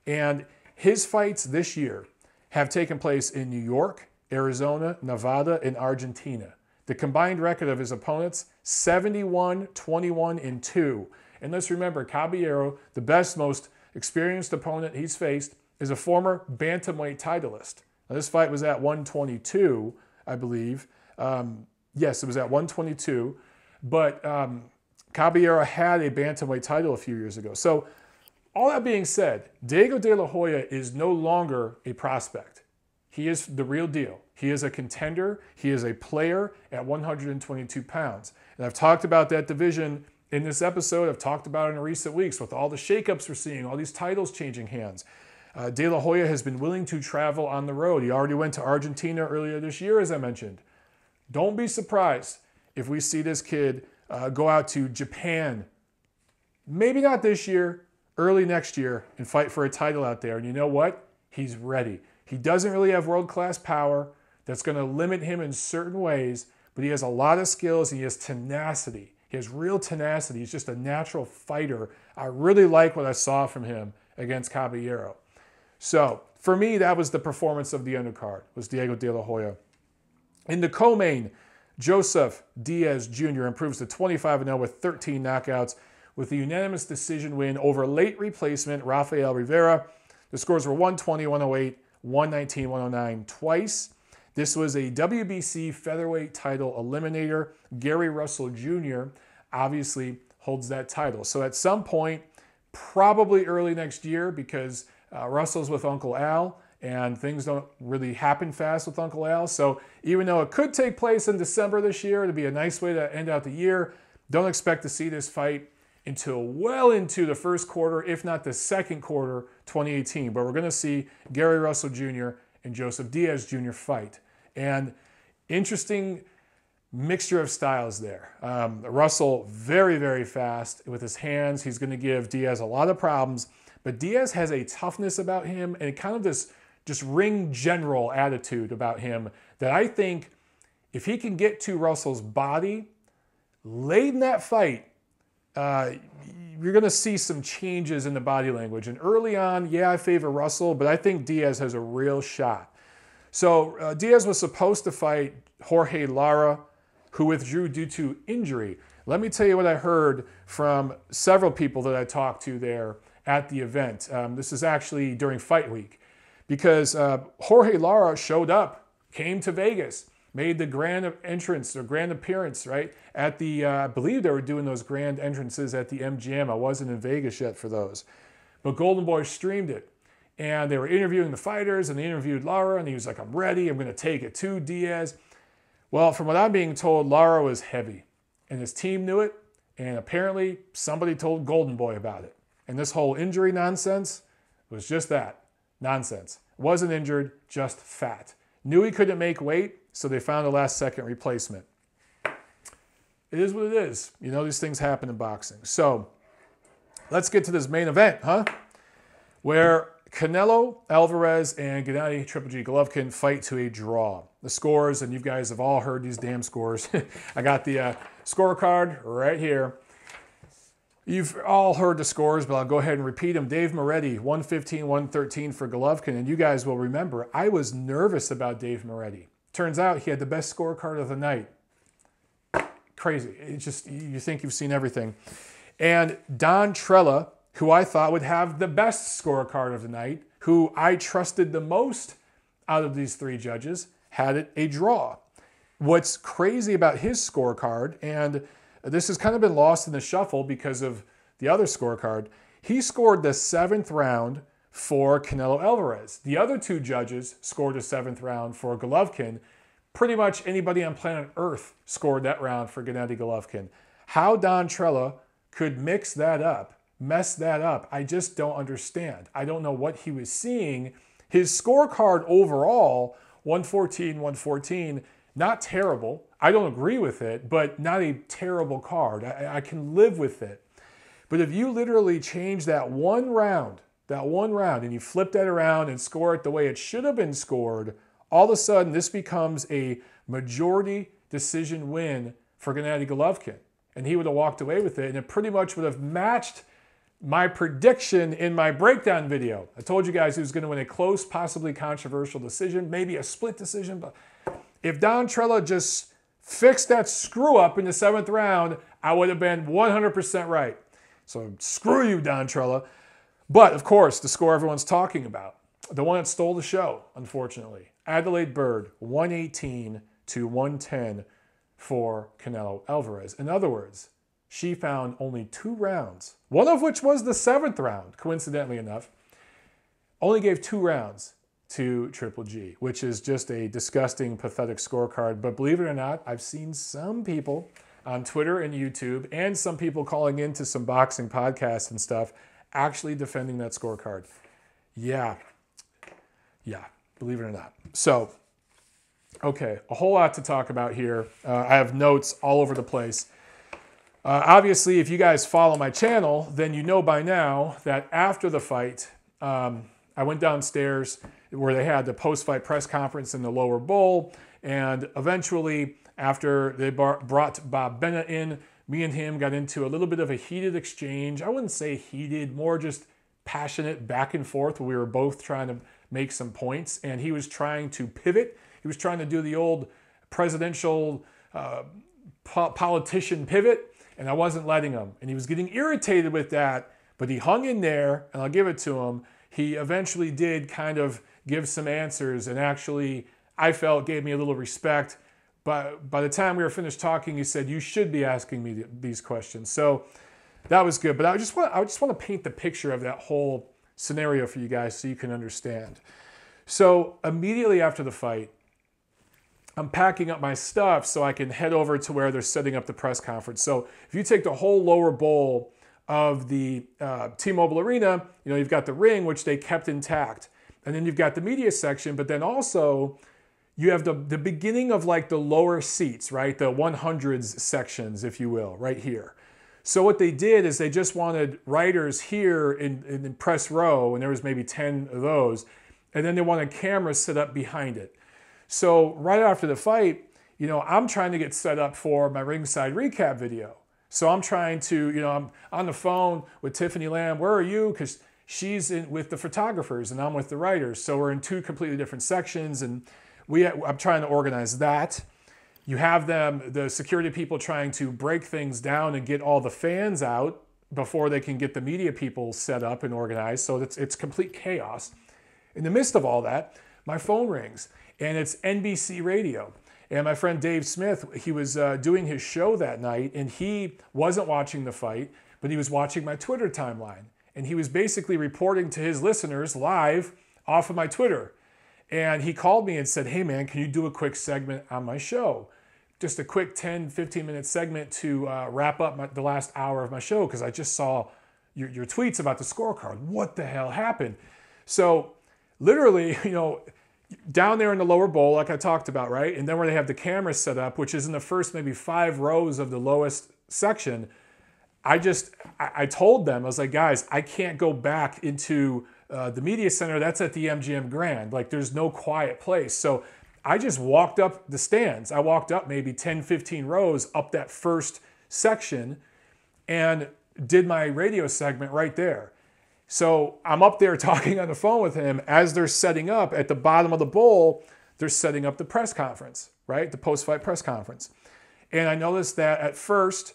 Speaker 1: And his fights this year have taken place in New York, Arizona, Nevada, and Argentina. The combined record of his opponents, 71-21-2. And let's remember, Caballero, the best, most experienced opponent he's faced, is a former bantamweight titleist. Now, this fight was at 122, I believe. Yes, it was at 122. But Caballero had a bantamweight title a few years ago. So all that being said, Diego De La Hoya is no longer a prospect. He is the real deal. He is a contender. He is a player at 122 pounds. And I've talked about that division in this episode. I've talked about it in recent weeks with all the shakeups we're seeing, all these titles changing hands. De La Hoya has been willing to travel on the road. He already went to Argentina earlier this year, as I mentioned. Don't be surprised if we see this kid go out to Japan, maybe not this year, early next year, and fight for a title out there. And you know what? He's ready. He doesn't really have world-class power. That's going to limit him in certain ways, but he has a lot of skills and he has tenacity. He has real tenacity. He's just a natural fighter. I really like what I saw from him against Caballero. So, for me, that was the performance of the undercard, was Diego De La Hoya. In the co-main, Joseph Diaz Jr. improves to 25-0 with 13 knockouts with a unanimous decision win over late replacement Rafael Rivera. The scores were 120, 108, 119, 109 twice. This was a WBC featherweight title eliminator. Gary Russell Jr. obviously holds that title. So at some point, probably early next year, because Russell's with Uncle Al, and things don't really happen fast with Uncle Al. So even though it could take place in December this year, it'd be a nice way to end out the year. Don't expect to see this fight until well into the first quarter, if not the second quarter, 2018. But we're going to see Gary Russell Jr. and Joseph Diaz Jr. fight. And interesting mixture of styles there. Russell, very, very fast with his hands. He's going to give Diaz a lot of problems. But Diaz has a toughness about him and kind of this just ring general attitude about him that I think if he can get to Russell's body late in that fight, you're going to see some changes in the body language. And early on, yeah, I favor Russell, but I think Diaz has a real shot. So Diaz was supposed to fight Jorge Lara, who withdrew due to injury. Let me tell you what I heard from several people that I talked to there at the event. This is actually during fight week. Because Jorge Lara showed up, came to Vegas, made the grand entrance or grand appearance, right? At the, I believe they were doing those grand entrances at the MGM. I wasn't in Vegas yet for those. but Golden Boy streamed it. And they were interviewing the fighters, and they interviewed Lara, and he was like, I'm ready, I'm going to take it to Diaz. Well, from what I'm being told, Lara was heavy, and his team knew it, and apparently somebody told Golden Boy about it. And this whole injury nonsense was just that, nonsense. Wasn't injured, just fat. Knew he couldn't make weight, so they found a last-second replacement. It is what it is. You know, these things happen in boxing. So let's get to this main event, huh? Where Canelo Alvarez and Gennady G.G. Golovkin fight to a draw. The scores, and you guys have all heard these damn scores. I got the scorecard right here. You've all heard the scores, but I'll go ahead and repeat them. Dave Moretti, 115, 113 for Golovkin. And you guys will remember, I was nervous about Dave Moretti. Turns out he had the best scorecard of the night. Crazy. It's just, you think you've seen everything. And Don Trella, who I thought would have the best scorecard of the night, who I trusted the most out of these three judges, had it a draw. What's crazy about his scorecard, and this has kind of been lost in the shuffle because of the other scorecard, he scored the 7th round for Canelo Alvarez. The other two judges scored a 7th round for Golovkin. Pretty much anybody on planet Earth scored that round for Gennady Golovkin. How Don Trella could mix that up, mess that up, I just don't understand. I don't know what he was seeing. His scorecard overall, 114, 114, not terrible. I don't agree with it, but not a terrible card. I can live with it. But if you literally change that one round, and you flip that around and score it the way it should have been scored, all of a sudden this becomes a majority decision win for Gennady Golovkin. And he would have walked away with it, and it pretty much would have matched my prediction in my breakdown video. I told you guys he was going to win a close, possibly controversial decision, maybe a split decision. But if Don Trella just fixed that screw up in the 7th round, I would have been 100% right. So screw you, Don Trella. But of course, the score everyone's talking about, the one that stole the show, unfortunately, Adalaide Byrd, 118 to 110 for Canelo Alvarez. In other words, she found only 2 rounds, one of which was the 7th round, coincidentally enough, only gave 2 rounds to Triple G, which is just a disgusting, pathetic scorecard. But believe it or not, I've seen some people on Twitter and YouTube, and some people calling into some boxing podcasts and stuff, actually defending that scorecard. Yeah, believe it or not. So, okay, a whole lot to talk about here. I have notes all over the place. Obviously, if you guys follow my channel, then you know by now that after the fight, I went downstairs where they had the post-fight press conference in the lower bowl, and eventually, after they brought Bob Bennett in, me and him got into a little bit of a heated exchange. I wouldn't say heated, more just passionate back and forth, where we were both trying to make some points, and he was trying to pivot. He was trying to do the old presidential politician pivot, and I wasn't letting him. And he was getting irritated with that, but he hung in there, and I'll give it to him. He eventually did kind of give some answers, and actually, I felt, gave me a little respect. But by the time we were finished talking, he said, you should be asking me these questions. So that was good. But I just want to paint the picture of that whole scenario for you guys so you can understand. So immediately after the fight, I'm packing up my stuff so I can head over to where they're setting up the press conference. So if you take the whole lower bowl of the T-Mobile Arena, you know, you've got the ring, which they kept intact. And then you've got the media section, but then also you have the beginning of like the lower seats, right? The 100s sections, if you will, right here. So what they did is they just wanted writers here in press row, and there was maybe 10 of those, and then they wanted cameras set up behind it. So right after the fight, you know, I'm trying to get set up for my ringside recap video. So I'm trying to, you know, I'm on the phone with Tiffany Lamb. Where are you? Because she's in with the photographers and I'm with the writers. So we're in 2 completely different sections, and I'm trying to organize that. You have the security people trying to break things down and get all the fans out before they can get the media people set up and organized. So it's complete chaos. In the midst of all that, my phone rings, and it's NBC Radio. And my friend Dave Smith, he was doing his show that night, and he wasn't watching the fight, but he was watching my Twitter timeline. And he was basically reporting to his listeners live off of my Twitter. And he called me and said, hey man, can you do a quick segment on my show? Just a quick 10, 15-minute segment to wrap up the last hour of my show, because I just saw your tweets about the scorecard. What the hell happened? So literally, down there in the lower bowl, like I talked about, right? And then where they have the cameras set up, which is in the first maybe 5 rows of the lowest section, I told them, I was like, guys, I can't go back into the media center. That's at the MGM Grand. Like, there's no quiet place. So I just walked up the stands. I walked up maybe 10, 15 rows up that first section and did my radio segment right there. So I'm up there talking on the phone with him as they're setting up at the bottom of the bowl. They're setting up the press conference, right? The post-fight press conference. And I noticed that at first,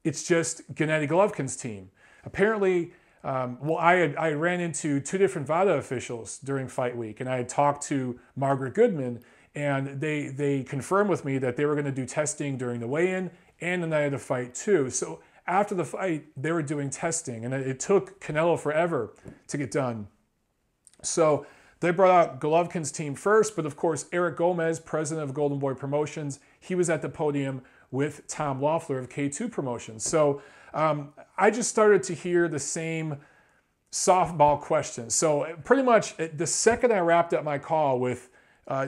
Speaker 1: it's just Gennady Golovkin's team. Apparently, I ran into 2 different VADA officials during fight week, and I had talked to Margaret Goodman, and they confirmed with me that they were going to do testing during the weigh-in and the night of the fight too. So after the fight, they were doing testing, and it took Canelo forever to get done. So they brought out Golovkin's team first, but of course, Erik Gomez, president of Golden Boy Promotions, he was at the podium with Tom Loeffler of K2 Promotions. So I just started to hear the same softball questions. So pretty much the second I wrapped up my call with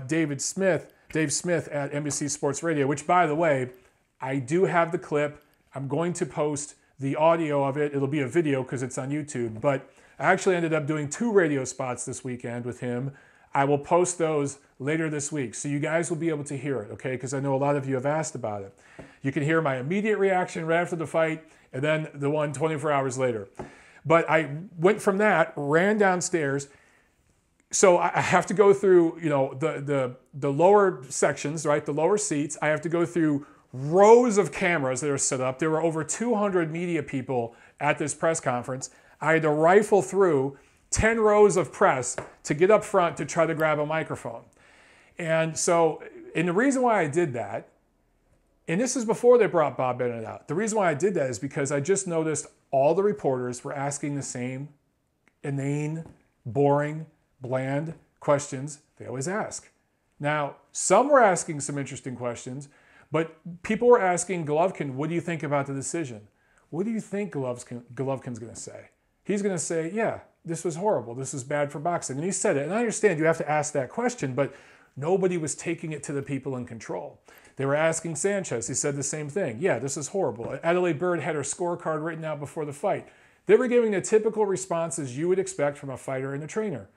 Speaker 1: Dave Smith at NBC Sports Radio, which, by the way, I do have the clip. I'm going to post the audio of it. It'll be a video because it's on YouTube. But I actually ended up doing 2 radio spots this weekend with him. I will post those later this week, so you guys will be able to hear it, okay? Because I know a lot of you have asked about it. You can hear my immediate reaction right after the fight, and then the one 24 hours later. But I went from that, ran downstairs. So I have to go through, the lower sections, right? The lower seats. I have to go through rows of cameras that are set up. There were over 200 media people at this press conference. I had to rifle through 10 rows of press to get up front to try to grab a microphone. And the reason why I did that, and this is before they brought Bob Bennett out, the reason why I did that is because I just noticed all the reporters were asking the same inane, boring, bland questions they always ask. Now, some were asking some interesting questions, but people were asking Golovkin, what do you think about the decision? What do you think Golovkin's going to say? He's going to say, yeah, this was horrible. This is bad for boxing. And he said it. And I understand you have to ask that question, but nobody was taking it to the people in control. They were asking Sanchez. He said the same thing. Yeah, this is horrible. Adalaide Byrd had her scorecard written out before the fight. They were giving the typical responses you would expect from a fighter and a trainer.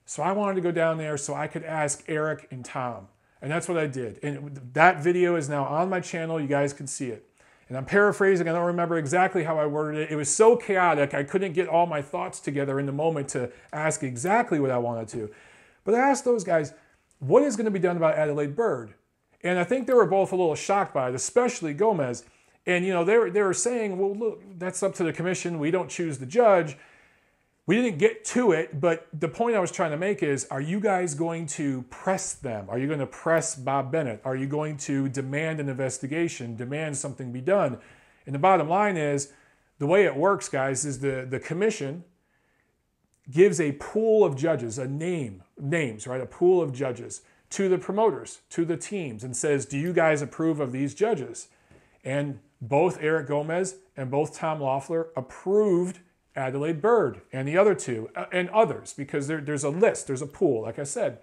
Speaker 1: So I wanted to go down there so I could ask Erik and Tom. And that's what I did. And that video is now on my channel. You guys can see it. And I'm paraphrasing. I don't remember exactly how I worded it. It was so chaotic, I couldn't get all my thoughts together in the moment to ask exactly what I wanted to. But I asked those guys, what is going to be done about Adalaide Byrd? And I think they were both a little shocked by it, especially Gomez. And, they were saying, well, look, that's up to the commission. We don't choose the judge. We didn't get to it, but the point I was trying to make is, are you guys going to press them? Are you going to press Bob Bennett? Are you going to demand an investigation, demand something be done? And the bottom line is, the way it works, guys, is the commission gives a pool of judges, names, right? A pool of judges to the promoters, to the teams, and says, do you guys approve of these judges? And both Erik Gomez and both Tom Loeffler approved Adalaide Byrd and the other 2 and others, because there's a list, there's a pool, like I said.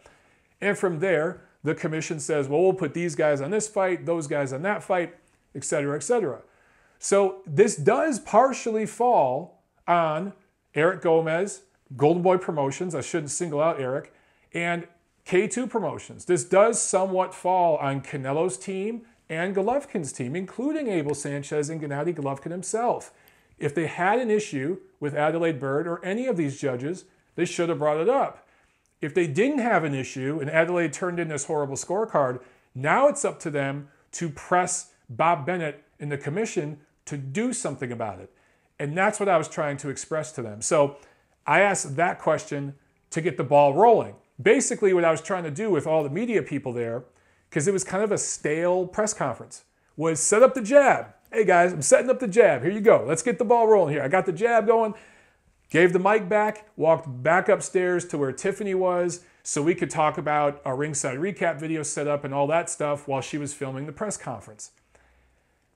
Speaker 1: And from there, the commission says, well, we'll put these guys on this fight, those guys on that fight, etc., etc. So this does partially fall on Erik Gomez, Golden Boy Promotions, I shouldn't single out Erik, and K2 Promotions. This does somewhat fall on Canelo's team and Golovkin's team, including Abel Sanchez and Gennady Golovkin himself. If they had an issue with Adalaide Byrd or any of these judges, they should have brought it up. If they didn't have an issue and Adalaide turned in this horrible scorecard, now it's up to them to press Bob Bennett and the commission to do something about it. And that's what I was trying to express to them. So I asked that question to get the ball rolling. Basically what I was trying to do with all the media people there, because it was kind of a stale press conference, was set up the jab. Hey guys, I'm setting up the jab. Here you go. Let's get the ball rolling here. I got the jab going. Gave the mic back, walked back upstairs to where Tiffany was so we could talk about our ringside recap video setup and all that stuff while she was filming the press conference.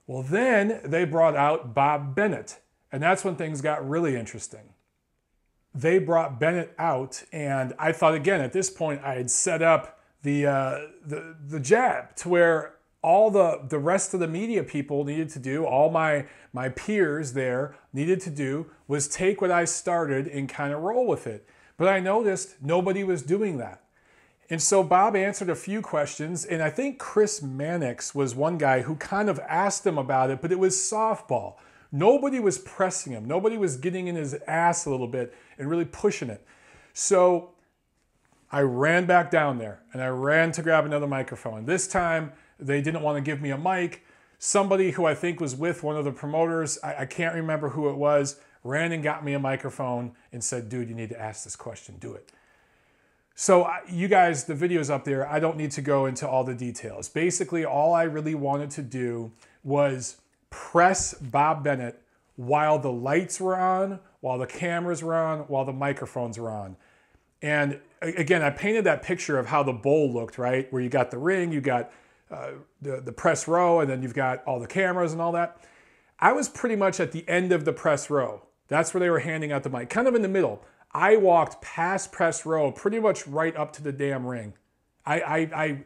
Speaker 1: Well, then they brought out Bob Bennett, and that's when things got really interesting. They brought Bennett out, and I thought, again, at this point, I had set up the jab to where all the rest of the media people needed to do, all my peers there needed to do, was take what I started and kind of roll with it. But I noticed nobody was doing that. And so Bob answered a few questions, and I think Chris Mannix was one guy who kind of asked him about it, but it was softball. Nobody was pressing him. Nobody was getting in his ass a little bit and really pushing it. So I ran back down there, and I ran to grab another microphone. This time, they didn't want to give me a mic. Somebody who I think was with one of the promoters, I can't remember who it was, ran and got me a microphone and said, dude, you need to ask this question, do it. So you guys, the video's up there. I don't need to go into all the details. Basically, all I really wanted to do was press Bob Bennett while the lights were on, while the cameras were on, while the microphones were on. And again, I painted that picture of how the bowl looked, right? Where you got the ring, you got the press row, and then you've got all the cameras and all that. I was pretty much at the end of the press row. That's where they were handing out the mic, kind of in the middle. I walked past press row, pretty much right up to the damn ring. I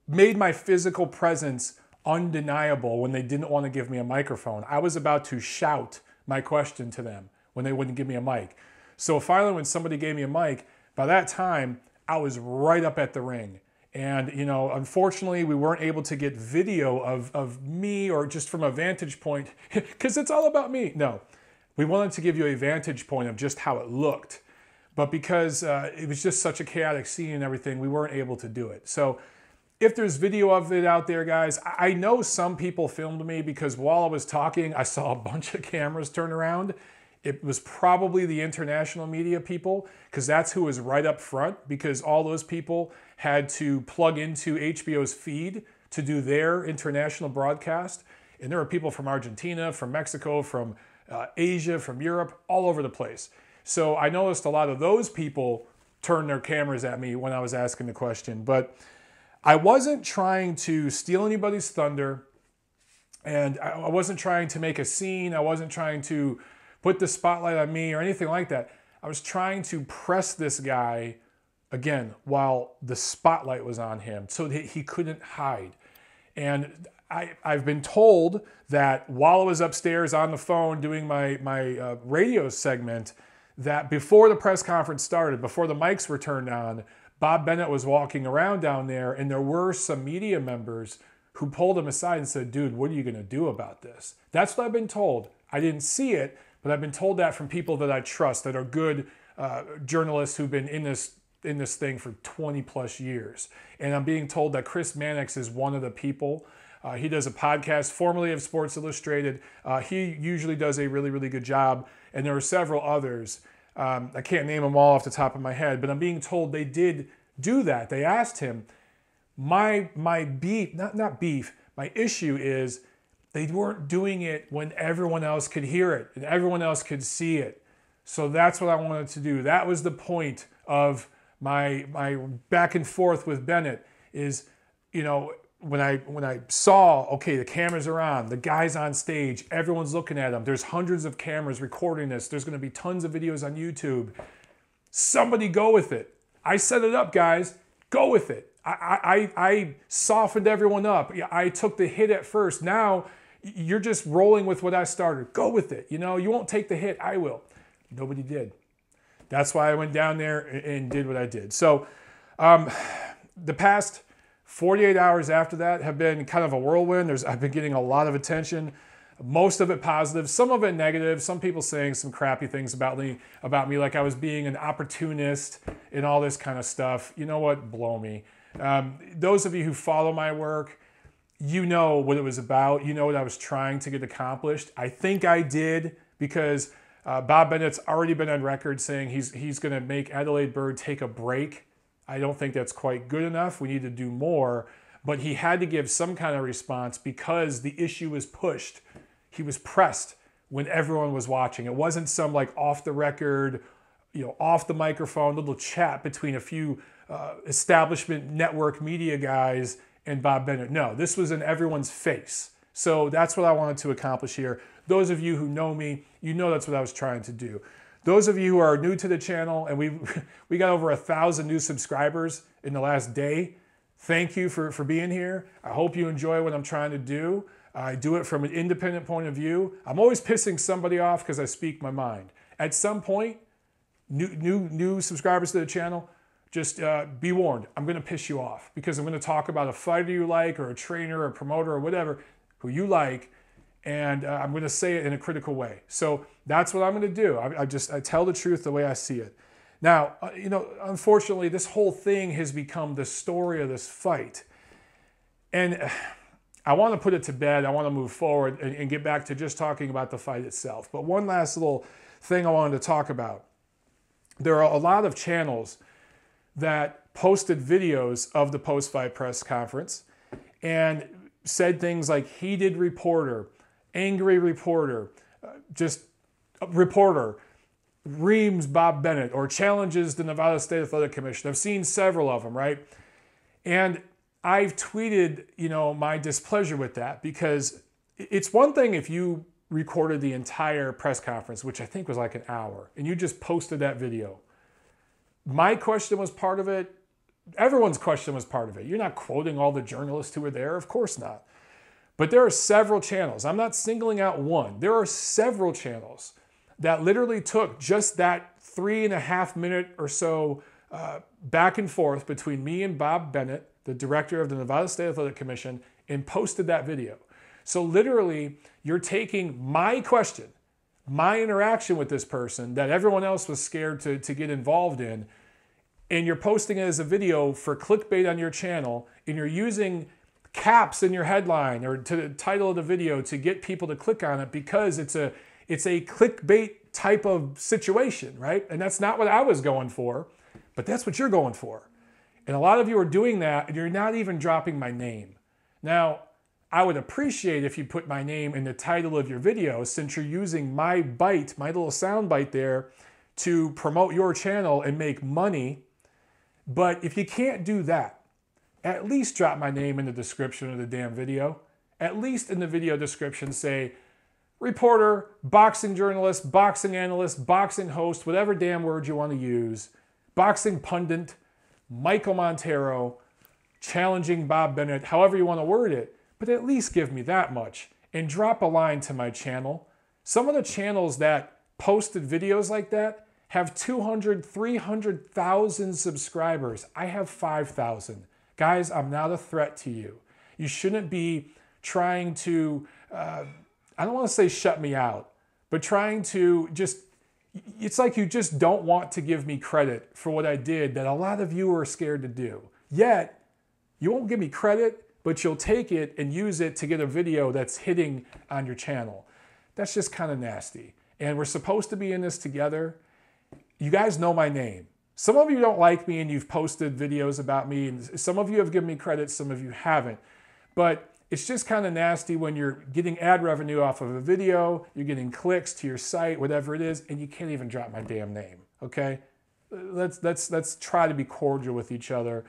Speaker 1: made my physical presence undeniable when they didn't want to give me a microphone. I was about to shout my question to them when they wouldn't give me a mic. So finally, when somebody gave me a mic, by that time, I was right up at the ring. And, you know, unfortunately, we weren't able to get video of me or just from a vantage point because it's all about me. No, we wanted to give you a vantage point of just how it looked. But because it was just such a chaotic scene and everything, we weren't able to do it. So if there's video of it out there, guys, I know some people filmed me because while I was talking, I saw a bunch of cameras turn around. It was probably the international media people because that's who was right up front because all those people had to plug into HBO's feed to do their international broadcast. And there were people from Argentina, from Mexico, from Asia, from Europe, all over the place. So I noticed a lot of those people turned their cameras at me when I was asking the question. But I wasn't trying to steal anybody's thunder, and I wasn't trying to make a scene. I wasn't trying to put the spotlight on me or anything like that. I was trying to press this guy, again, while the spotlight was on him so that he couldn't hide. And I've been told that while I was upstairs on the phone doing my radio segment, that before the press conference started, before the mics were turned on, Bob Bennett was walking around down there, and there were some media members who pulled him aside and said, dude, what are you going to do about this? That's what I've been told. I didn't see it, but I've been told that from people that I trust, that are good journalists who've been in this thing for 20 plus years. And I'm being told that Chris Mannix is one of the people. He does a podcast formerly of Sports Illustrated. He usually does a really, really good job. And there are several others. I can't name them all off the top of my head, but I'm being told they did do that. They asked him, my beef, not beef, my issue is they weren't doing it when everyone else could hear it and everyone else could see it. So that's what I wanted to do. That was the point of my back and forth with Bennett is, you know, when I saw, okay, the cameras are on, the guy's on stage, everyone's looking at him, there's hundreds of cameras recording this, there's going to be tons of videos on YouTube. Somebody go with it. I set it up, guys. Go with it. I softened everyone up. I took the hit at first. Now you're just rolling with what I started. Go with it. You know, you won't take the hit. I will. Nobody did. That's why I went down there and did what I did. So the past 48 hours after that have been kind of a whirlwind. I've been getting a lot of attention, most of it positive, some of it negative, some people saying some crappy things about me, like I was being an opportunist and all this kind of stuff. You know what? Blow me. Those of you who follow my work, you know what it was about. You know what I was trying to get accomplished. I think I did because Bob Bennett's already been on record saying he's going to make Adalaide Byrd take a break. I don't think that's quite good enough. We need to do more. But he had to give some kind of response because the issue was pushed he was pressed when everyone was watching. It wasn't some like off the record, off the microphone, little chat between a few establishment network media guys and Bob Bennett. No, this was in everyone's face. So that's what I wanted to accomplish here. Those of you who know me, you know that's what I was trying to do. Those of you who are new to the channel, and we got over 1,000 new subscribers in the last day. Thank you for being here. I hope you enjoy what I'm trying to do. I do it from an independent point of view. I'm always pissing somebody off because I speak my mind. At some point, new subscribers to the channel, just be warned. I'm going to piss you off because I'm going to talk about a fighter you like or a trainer or a promoter or whatever who you like, and I'm going to say it in a critical way. So that's what I'm going to do. I tell the truth the way I see it. Now, unfortunately, this whole thing has become the story of this fight. And I want to put it to bed. I want to move forward and get back to just talking about the fight itself. But one last little thing I wanted to talk about. There are a lot of channels that posted videos of the post-fight press conference and said things like heated reporter, angry reporter, just reporter, reams Bob Bennett, or challenges the Nevada State Athletic Commission. I've seen several of them, right? And I've tweeted, my displeasure with that, because it's one thing if you recorded the entire press conference, which I think was like an hour, and you just posted that video. My question was part of it. Everyone's question was part of it. You're not quoting all the journalists who were there. Of course not. But there are several channels. I'm not singling out one. There are several channels that literally took just that 3.5 minute or so back and forth between me and Bob Bennett, the director of the Nevada State Athletic Commission, and posted that video. So literally, you're taking my question, my interaction with this person that everyone else was scared to get involved in, and you're posting it as a video for clickbait on your channel, and you're using caps in your headline or to the title of the video to get people to click on it because it's a clickbait type of situation, right? And that's not what I was going for, but that's what you're going for. And a lot of you are doing that, and you're not even dropping my name. Now, I would appreciate if you put my name in the title of your video, since you're using my bite, my little sound bite there, to promote your channel and make money. But if you can't do that, at least drop my name in the description of the damn video. At least in the video description say, reporter, boxing journalist, boxing analyst, boxing host, whatever damn word you want to use, boxing pundit, Michael Montero, challenging Bob Bennett, however you want to word it. But at least give me that much and drop a line to my channel. Some of the channels that posted videos like that have 200, 300,000 subscribers. I have 5,000. Guys, I'm not a threat to you. You shouldn't be trying to, I don't want to say shut me out, but trying to just, it's like you just don't want to give me credit for what I did that a lot of you are scared to do. Yet, you won't give me credit, but you'll take it and use it to get a video that's hitting on your channel. That's just kind of nasty. And we're supposed to be in this together. You guys know my name. Some of you don't like me and you've posted videos about me, and some of you have given me credit, some of you haven't. But it's just kind of nasty when you're getting ad revenue off of a video, you're getting clicks to your site, whatever it is, and you can't even drop my damn name, okay? Let's try to be cordial with each other.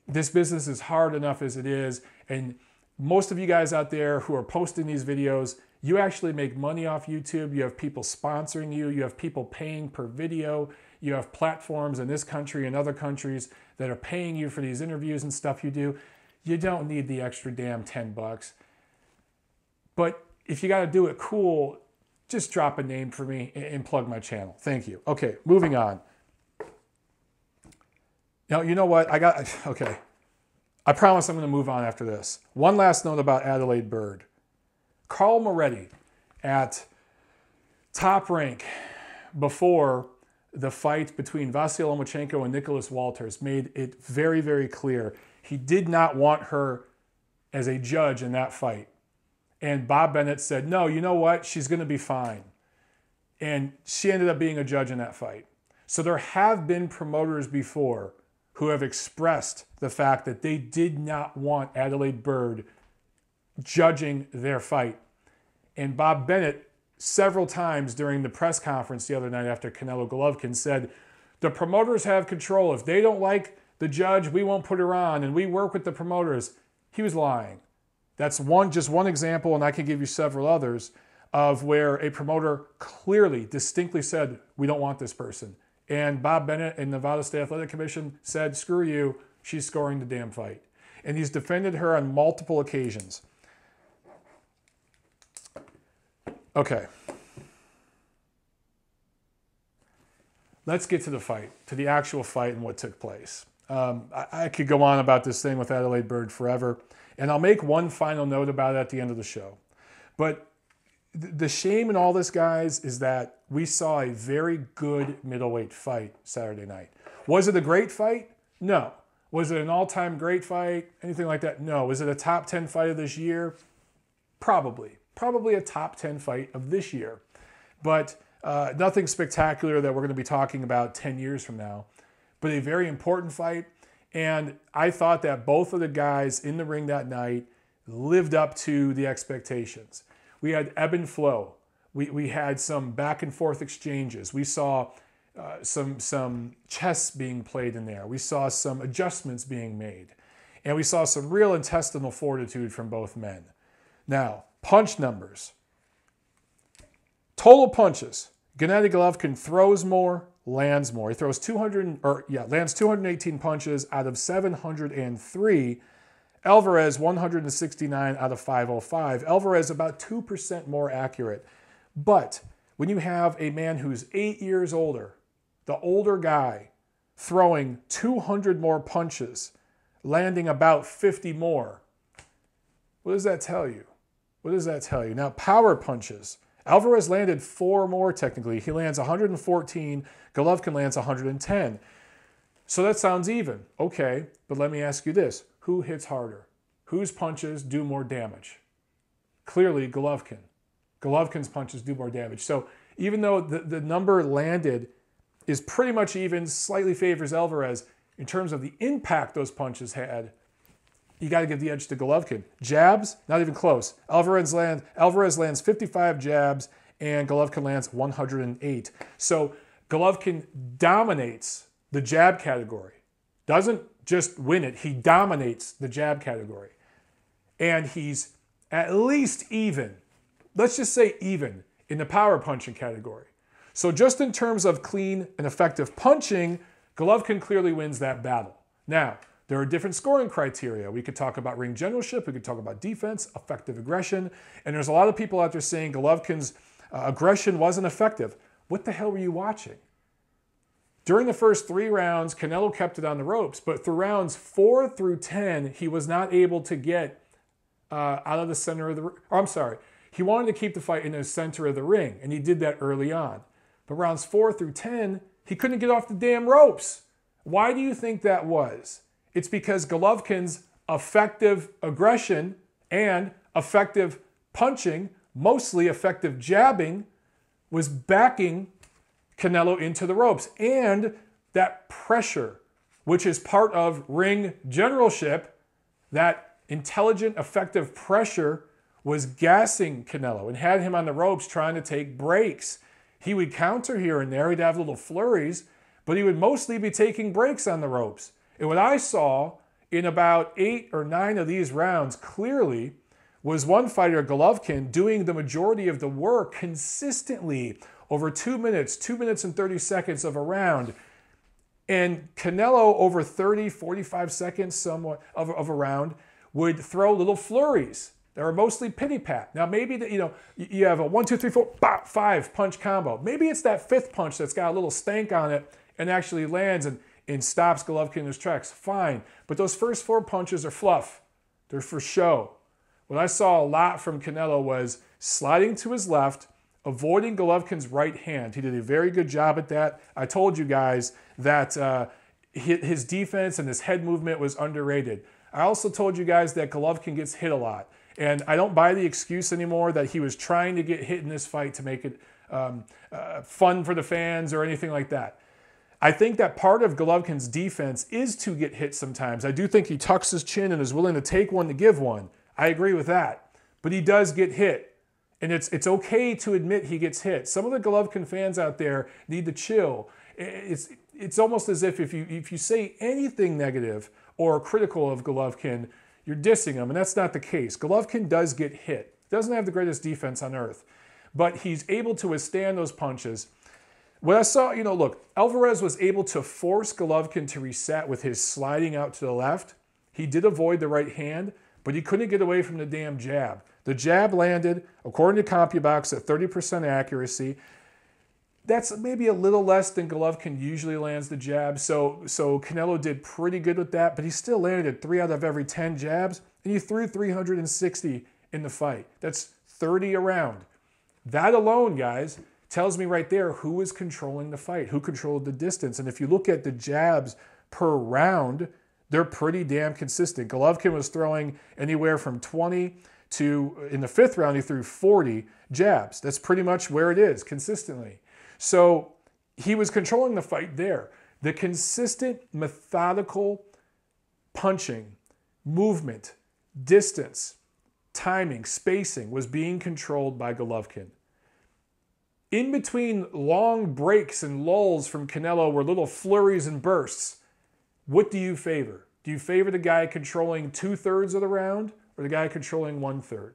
Speaker 1: This business is hard enough as it is, and most of you guys out there who are posting these videos, you actually make money off YouTube. You have people sponsoring you. You have people paying per video. You have platforms in this country and other countries that are paying you for these interviews and stuff you do. You don't need the extra damn 10 bucks. But if you got to do it cool, just drop a name for me and plug my channel. Thank you. Okay, moving on. Now, you know what? Okay. I promise I'm going to move on after this. One last note about Adalaide Byrd. Carl Moretti at Top Rank before the fight between Vasyl Lomachenko and Nicholas Walters made it very, very clear he did not want her as a judge in that fight. And Bob Bennett said, no, you know what? She's going to be fine. And she ended up being a judge in that fight. So there have been promoters before who have expressed the fact that they did not want Adalaide Byrd judging their fight. And Bob Bennett, several times during the press conference the other night after Canelo Golovkin, said, the promoters have control. If they don't like the judge, we won't put her on, and we work with the promoters. He was lying. That's just one example, and I can give you several others, of where a promoter clearly, distinctly said, we don't want this person. And Bob Bennett and Nevada State Athletic Commission said, screw you, she's scoring the damn fight. And he's defended her on multiple occasions. Okay. Let's get to the fight, to the actual fight and what took place. I could go on about this thing with Adalaide Byrd forever, and I'll make one final note about it at the end of the show. But the shame in all this, guys, is that we saw a very good middleweight fight Saturday night. Was it a great fight? No. Was it an all-time great fight? Anything like that? No. Was it a top 10 fight of this year? Probably. Probably a top 10 fight of this year. But nothing spectacular that we're going to be talking about 10 years from now. But a very important fight. And I thought that both of the guys in the ring that night lived up to the expectations. We had ebb and flow. We had some back and forth exchanges. We saw some chess being played in there. We saw some adjustments being made. And we saw some real intestinal fortitude from both men. Now, punch numbers. Total punches. Gennady Golovkin throws more, lands more. He throws lands 218 punches out of 703. Alvarez 169 out of 505. Alvarez about 2% more accurate. But when you have a man who's 8 years older, the older guy, throwing 200 more punches, landing about 50 more, what does that tell you? What does that tell you? Now, power punches. Alvarez landed 4 more technically. He lands 114. Golovkin lands 110. So that sounds even. Okay, but let me ask you this. Who hits harder? Whose punches do more damage? Clearly, Golovkin. Golovkin's punches do more damage. So even though the number landed is pretty much even, slightly favors Alvarez, in terms of the impact those punches had, you got to give the edge to Golovkin. Jabs, not even close. Alvarez lands 55 jabs, and Golovkin lands 108. So Golovkin dominates the jab category. Doesn't just win it, he dominates the jab category. And he's at least even, let's just say even, in the power punching category. So just in terms of clean and effective punching, Golovkin clearly wins that battle. Now, there are different scoring criteria. We could talk about ring generalship, we could talk about defense, effective aggression, and there's a lot of people out there saying Golovkin's aggression wasn't effective. What the hell were you watching? During the first 3 rounds, Canelo kept it on the ropes, but through rounds 4 through 10, he was not able to get out of the center of the ring. I'm sorry. He wanted to keep the fight in the center of the ring, and he did that early on. But rounds 4 through 10, he couldn't get off the damn ropes. Why do you think that was? It's because Golovkin's effective aggression and effective punching, mostly effective jabbing, was backing Canelo into the ropes. And that pressure, which is part of ring generalship, that intelligent, effective pressure was gassing Canelo and had him on the ropes trying to take breaks. He would counter here and there. He'd have little flurries, but he would mostly be taking breaks on the ropes. And what I saw in about 8 or 9 of these rounds clearly was one fighter, Golovkin, doing the majority of the work consistently over 2 minutes, 2 minutes and 30 seconds of a round. And Canelo, over 30, 45 seconds somewhat of a round, would throw little flurries. They were mostly pity-pat. Now, maybe you have a 1, 2, 3, 4, 5 punch combo. Maybe it's that 5th punch that's got a little stank on it and actually lands and stops Golovkin in his tracks. Fine. But those first 4 punches are fluff. They're for show. What I saw a lot from Canelo was sliding to his left, avoiding Golovkin's right hand. He did a very good job at that. I told you guys that his defense and his head movement was underrated. I also told you guys that Golovkin gets hit a lot. And I don't buy the excuse anymore that he was trying to get hit in this fight to make it fun for the fans or anything like that. I think that part of Golovkin's defense is to get hit sometimes. I do think he tucks his chin and is willing to take one to give one. I agree with that. But he does get hit. And it's okay to admit he gets hit. Some of the Golovkin fans out there need to chill. It's almost as if you say anything negative or critical of Golovkin, you're dissing him, and that's not the case. Golovkin does get hit. Doesn't have the greatest defense on earth, but he's able to withstand those punches. What I saw, look, Alvarez was able to force Golovkin to reset with his sliding out to the left. He did avoid the right hand, but he couldn't get away from the damn jab. The jab landed, according to CompuBox, at 30% accuracy. That's maybe a little less than Golovkin usually lands the jab, so Canelo did pretty good with that, but he still landed 3 out of every 10 jabs, and he threw 360 in the fight. That's 30 a round. That alone, guys, tells me right there who was controlling the fight, who controlled the distance. And if you look at the jabs per round, they're pretty damn consistent. Golovkin was throwing anywhere from 20 to, in the 5th round, he threw 40 jabs. That's pretty much where it is consistently. So he was controlling the fight there. The consistent, methodical punching, movement, distance, timing, spacing was being controlled by Golovkin. In between long breaks and lulls from Canelo were little flurries and bursts. What do you favor? Do you favor the guy controlling 2/3 of the round or the guy controlling 1/3?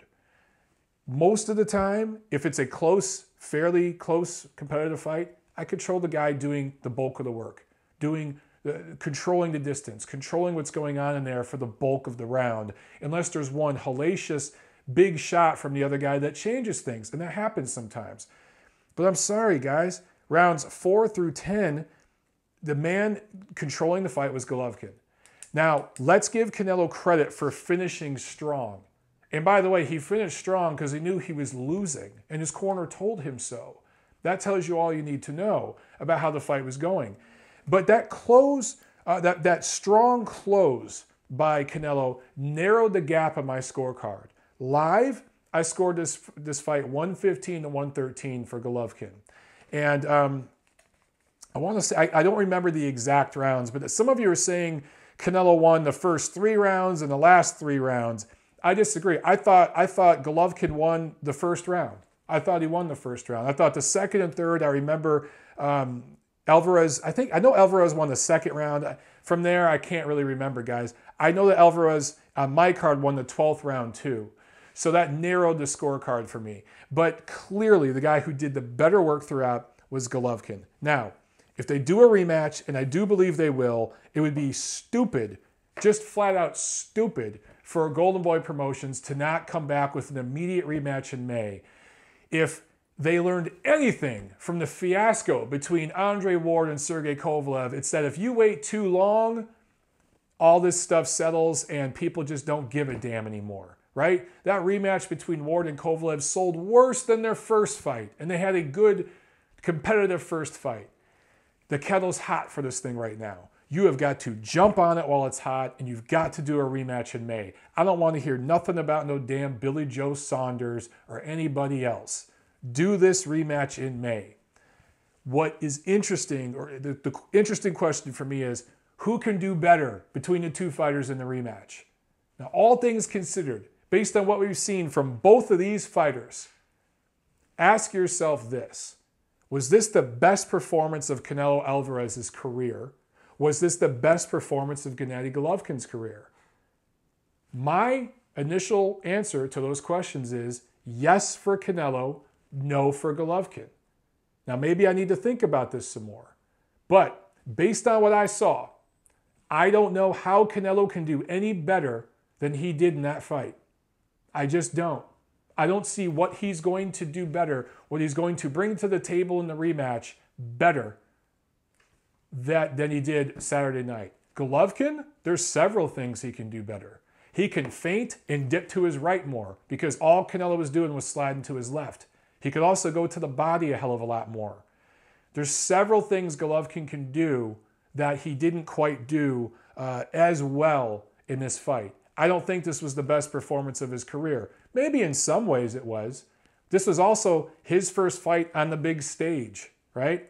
Speaker 1: Most of the time, if it's a close, fairly close competitive fight, I control the guy doing the bulk of the work, controlling the distance, controlling what's going on in there for the bulk of the round, unless there's one hellacious big shot from the other guy that changes things, and that happens sometimes. But I'm sorry, guys. Rounds 4 through 10, the man controlling the fight was Golovkin. Now, let's give Canelo credit for finishing strong. And by the way, he finished strong because he knew he was losing, and his corner told him so. That tells you all you need to know about how the fight was going. But that close, that strong close by Canelo narrowed the gap on my scorecard. Live, I scored this fight 115 to 113 for Golovkin. And I want to say, I don't remember the exact rounds, but some of you are saying Canelo won the first 3 rounds and the last 3 rounds. I disagree. I thought Golovkin won the first round. I thought he won the first round. I thought the second and third, I remember Alvarez, I know Alvarez won the second round. From there, I can't really remember, guys. I know that Alvarez, on my card, won the 12th round too. So that narrowed the scorecard for me. But clearly, the guy who did the better work throughout was Golovkin. Now, if they do a rematch, and I do believe they will, it would be stupid, just flat out stupid, for Golden Boy Promotions to not come back with an immediate rematch in May. If they learned anything from the fiasco between Andre Ward and Sergey Kovalev, it's that if you wait too long, all this stuff settles and people just don't give a damn anymore, right? That rematch between Ward and Kovalev sold worse than their first fight, and they had a good competitive first fight. The kettle's hot for this thing right now. You have got to jump on it while it's hot, and you've got to do a rematch in May. I don't want to hear nothing about no damn Billy Joe Saunders or anybody else. Do this rematch in May. What is interesting, or the interesting question for me is, who can do better between the two fighters in the rematch? Now, all things considered, based on what we've seen from both of these fighters, ask yourself this. Was this the best performance of Canelo Alvarez's career? Was this the best performance of Gennady Golovkin's career? My initial answer to those questions is yes for Canelo, no for Golovkin. Now, maybe I need to think about this some more. But based on what I saw, I don't know how Canelo can do any better than he did in that fight. I just don't. I don't see what he's going to do better, what he's going to bring to the table in the rematch better than he did Saturday night. Golovkin, there's several things he can do better. He can feint and dip to his right more because all Canelo was doing was sliding to his left. He could also go to the body a hell of a lot more. There's several things Golovkin can do that he didn't quite do as well in this fight. I don't think this was the best performance of his career. Maybe in some ways it was. This was also his first fight on the big stage, right?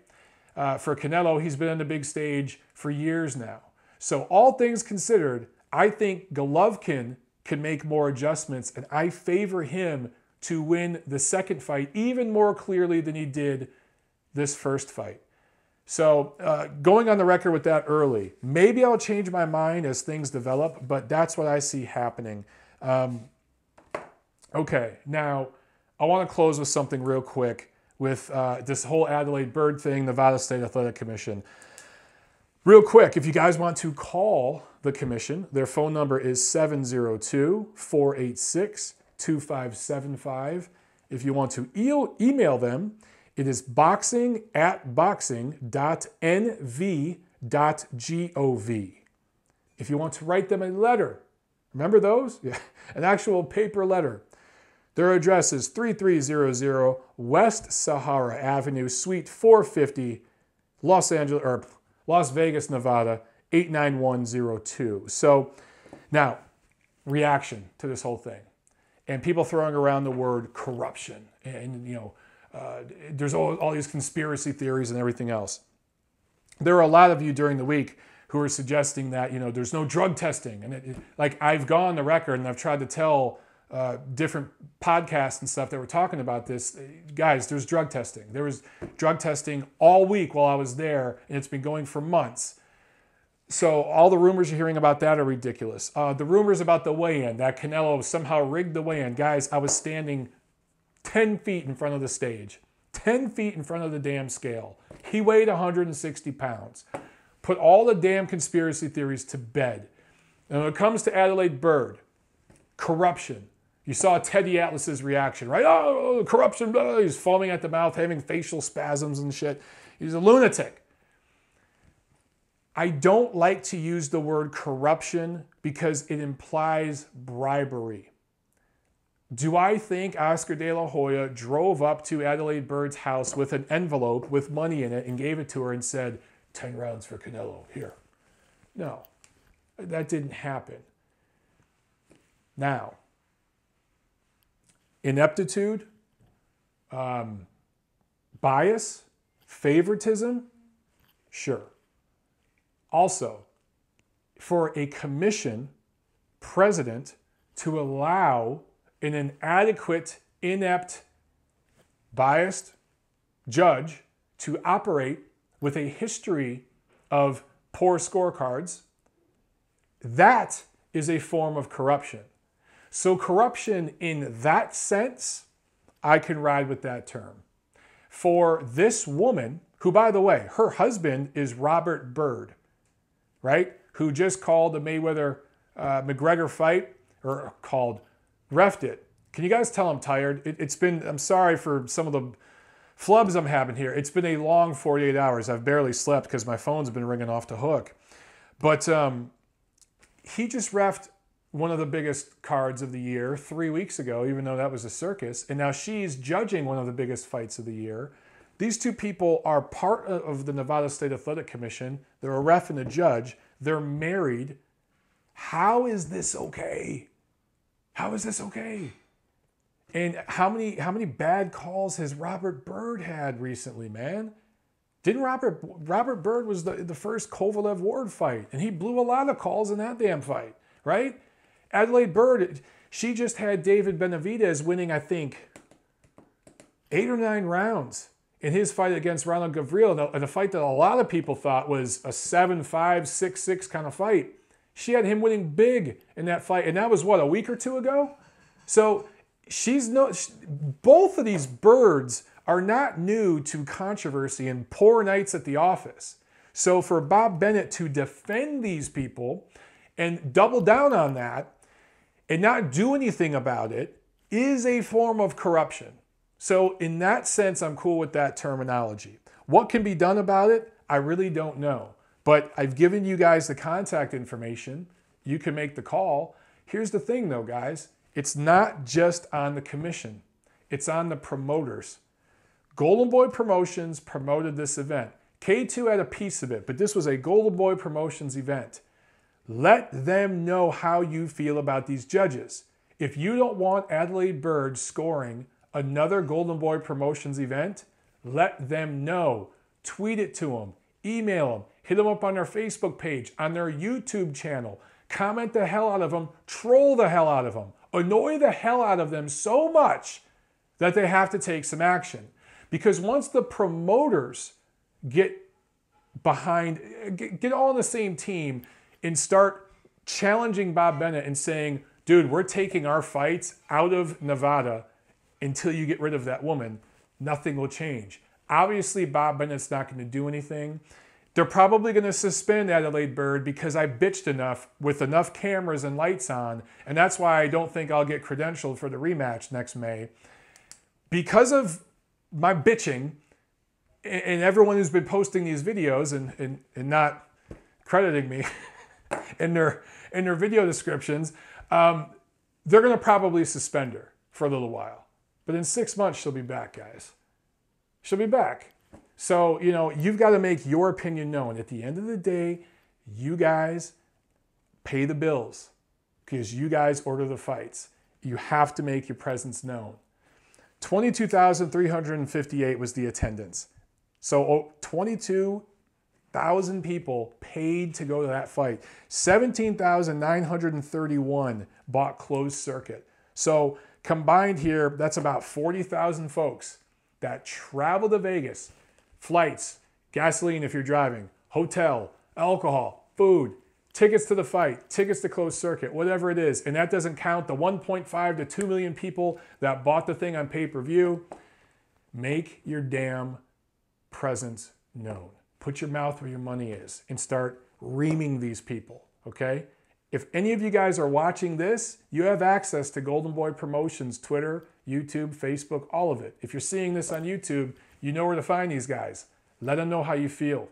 Speaker 1: For Canelo, he's been on the big stage for years now. So all things considered, I think Golovkin can make more adjustments, and I favor him to win the second fight even more clearly than he did this first fight. So going on the record with that early, maybe I'll change my mind as things develop, but that's what I see happening. Okay, now I want to close with something real quick with this whole Adalaide Byrd thing, Nevada State Athletic Commission. Real quick, if you guys want to call the commission, their phone number is 702-486-2575. If you want to email them, it is boxing@boxing.nv.gov. If you want to write them a letter, remember those? Yeah, an actual paper letter. Their address is 3300 West Sahara Avenue, Suite 450, Las Vegas, Nevada, 89102. So now, reaction to this whole thing. And people throwing around the word corruption. And, there's all these conspiracy theories and everything else. There are a lot of you during the week who are suggesting that, there's no drug testing. And like I've gone on the record and I've tried to tell different podcasts and stuff that were talking about this. Guys, there's drug testing. There was drug testing all week while I was there, and it's been going for months. So all the rumors you're hearing about that are ridiculous. The rumors about the weigh-in, that Canelo somehow rigged the weigh-in. Guys, I was standing 10 feet in front of the stage, 10 feet in front of the damn scale. He weighed 160 pounds. Put all the damn conspiracy theories to bed. And when it comes to Adalaide Byrd, corruption. You saw Teddy Atlas's reaction, right? Oh, corruption, blah. He's foaming at the mouth, having facial spasms and shit. He's a lunatic. I don't like to use the word corruption because it implies bribery. Do I think Oscar De La Hoya drove up to Adalaide Byrd's house with an envelope with money in it and gave it to her and said, 10 rounds for Canelo, here? No, that didn't happen. Now, ineptitude, bias, favoritism, sure. Also, for a commission president to allow an inadequate, inept, biased judge to operate with a history of poor scorecards, that is a form of corruption. So corruption in that sense, I can ride with that term. For this woman, who, by the way, her husband is Robert Byrd, right? Who just called the Mayweather-McGregor fight, or reffed it. Can you guys tell I'm tired? I'm sorry for some of the flubs I'm having here. It's been a long 48 hours. I've barely slept because my phone's been ringing off the hook. But he just reffed one of the biggest cards of the year 3 weeks ago, even though that was a circus. And now she's judging one of the biggest fights of the year. These two people are part of the Nevada State Athletic Commission. They're a ref and a judge. They're married. How is this okay? How is this okay? And how many bad calls has Robert Byrd had recently, man? Didn't Robert Byrd was the first Kovalev-Ward fight, and he blew a lot of calls in that damn fight, right? Adalaide Byrd, she just had David Benavidez winning, I think, 8 or 9 rounds in his fight against Ronald Gavril, in a fight that a lot of people thought was a 7-5, 6-6 kind of fight. She had him winning big in that fight, and that was, what, a week or two ago? So both of these Byrds are not new to controversy and poor nights at the office. So for Bob Bennett to defend these people and double down on that and not do anything about it is a form of corruption. So in that sense, I'm cool with that terminology. What can be done about it? I really don't know. But I've given you guys the contact information. You can make the call. Here's the thing though, guys. It's not just on the commission. It's on the promoters. Golden Boy Promotions promoted this event. K2 had a piece of it, but this was a Golden Boy Promotions event. Let them know how you feel about these judges. If you don't want Adalaide Byrd scoring another Golden Boy Promotions event, let them know. Tweet it to them. Email them. Hit them up on their Facebook page, on their YouTube channel. Comment the hell out of them. Troll the hell out of them. Annoy the hell out of them so much that they have to take some action. Because once the promoters get behind, get all on the same team and start challenging Bob Bennett and saying, dude, we're taking our fights out of Nevada until you get rid of that woman, nothing will change. Obviously, Bob Bennett's not going to do anything. They're probably going to suspend Adalaide Byrd because I bitched enough with enough cameras and lights on, and that's why I don't think I'll get credentialed for the rematch next May. Because of my bitching, and everyone who's been posting these videos and not crediting me in their video descriptions, they're going to probably suspend her for a little while. But in 6 months, she'll be back, guys. She'll be back. So, you know, you've got to make your opinion known. At the end of the day, you guys pay the bills because you guys order the fights. You have to make your presence known. 22,358 was the attendance. So 22,000 people paid to go to that fight. 17,931 bought closed circuit. So combined here, that's about 40,000 folks that travel to Vegas. Flights, gasoline if you're driving, hotel, alcohol, food, tickets to the fight, tickets to closed circuit, whatever it is. And that doesn't count the 1.5 to 2 million people that bought the thing on pay-per-view. Make your damn presence known. Put your mouth where your money is and start reaming these people, okay? If any of you guys are watching this, you have access to Golden Boy Promotions, Twitter, YouTube, Facebook, all of it. If you're seeing this on YouTube, you know where to find these guys. Let them know how you feel.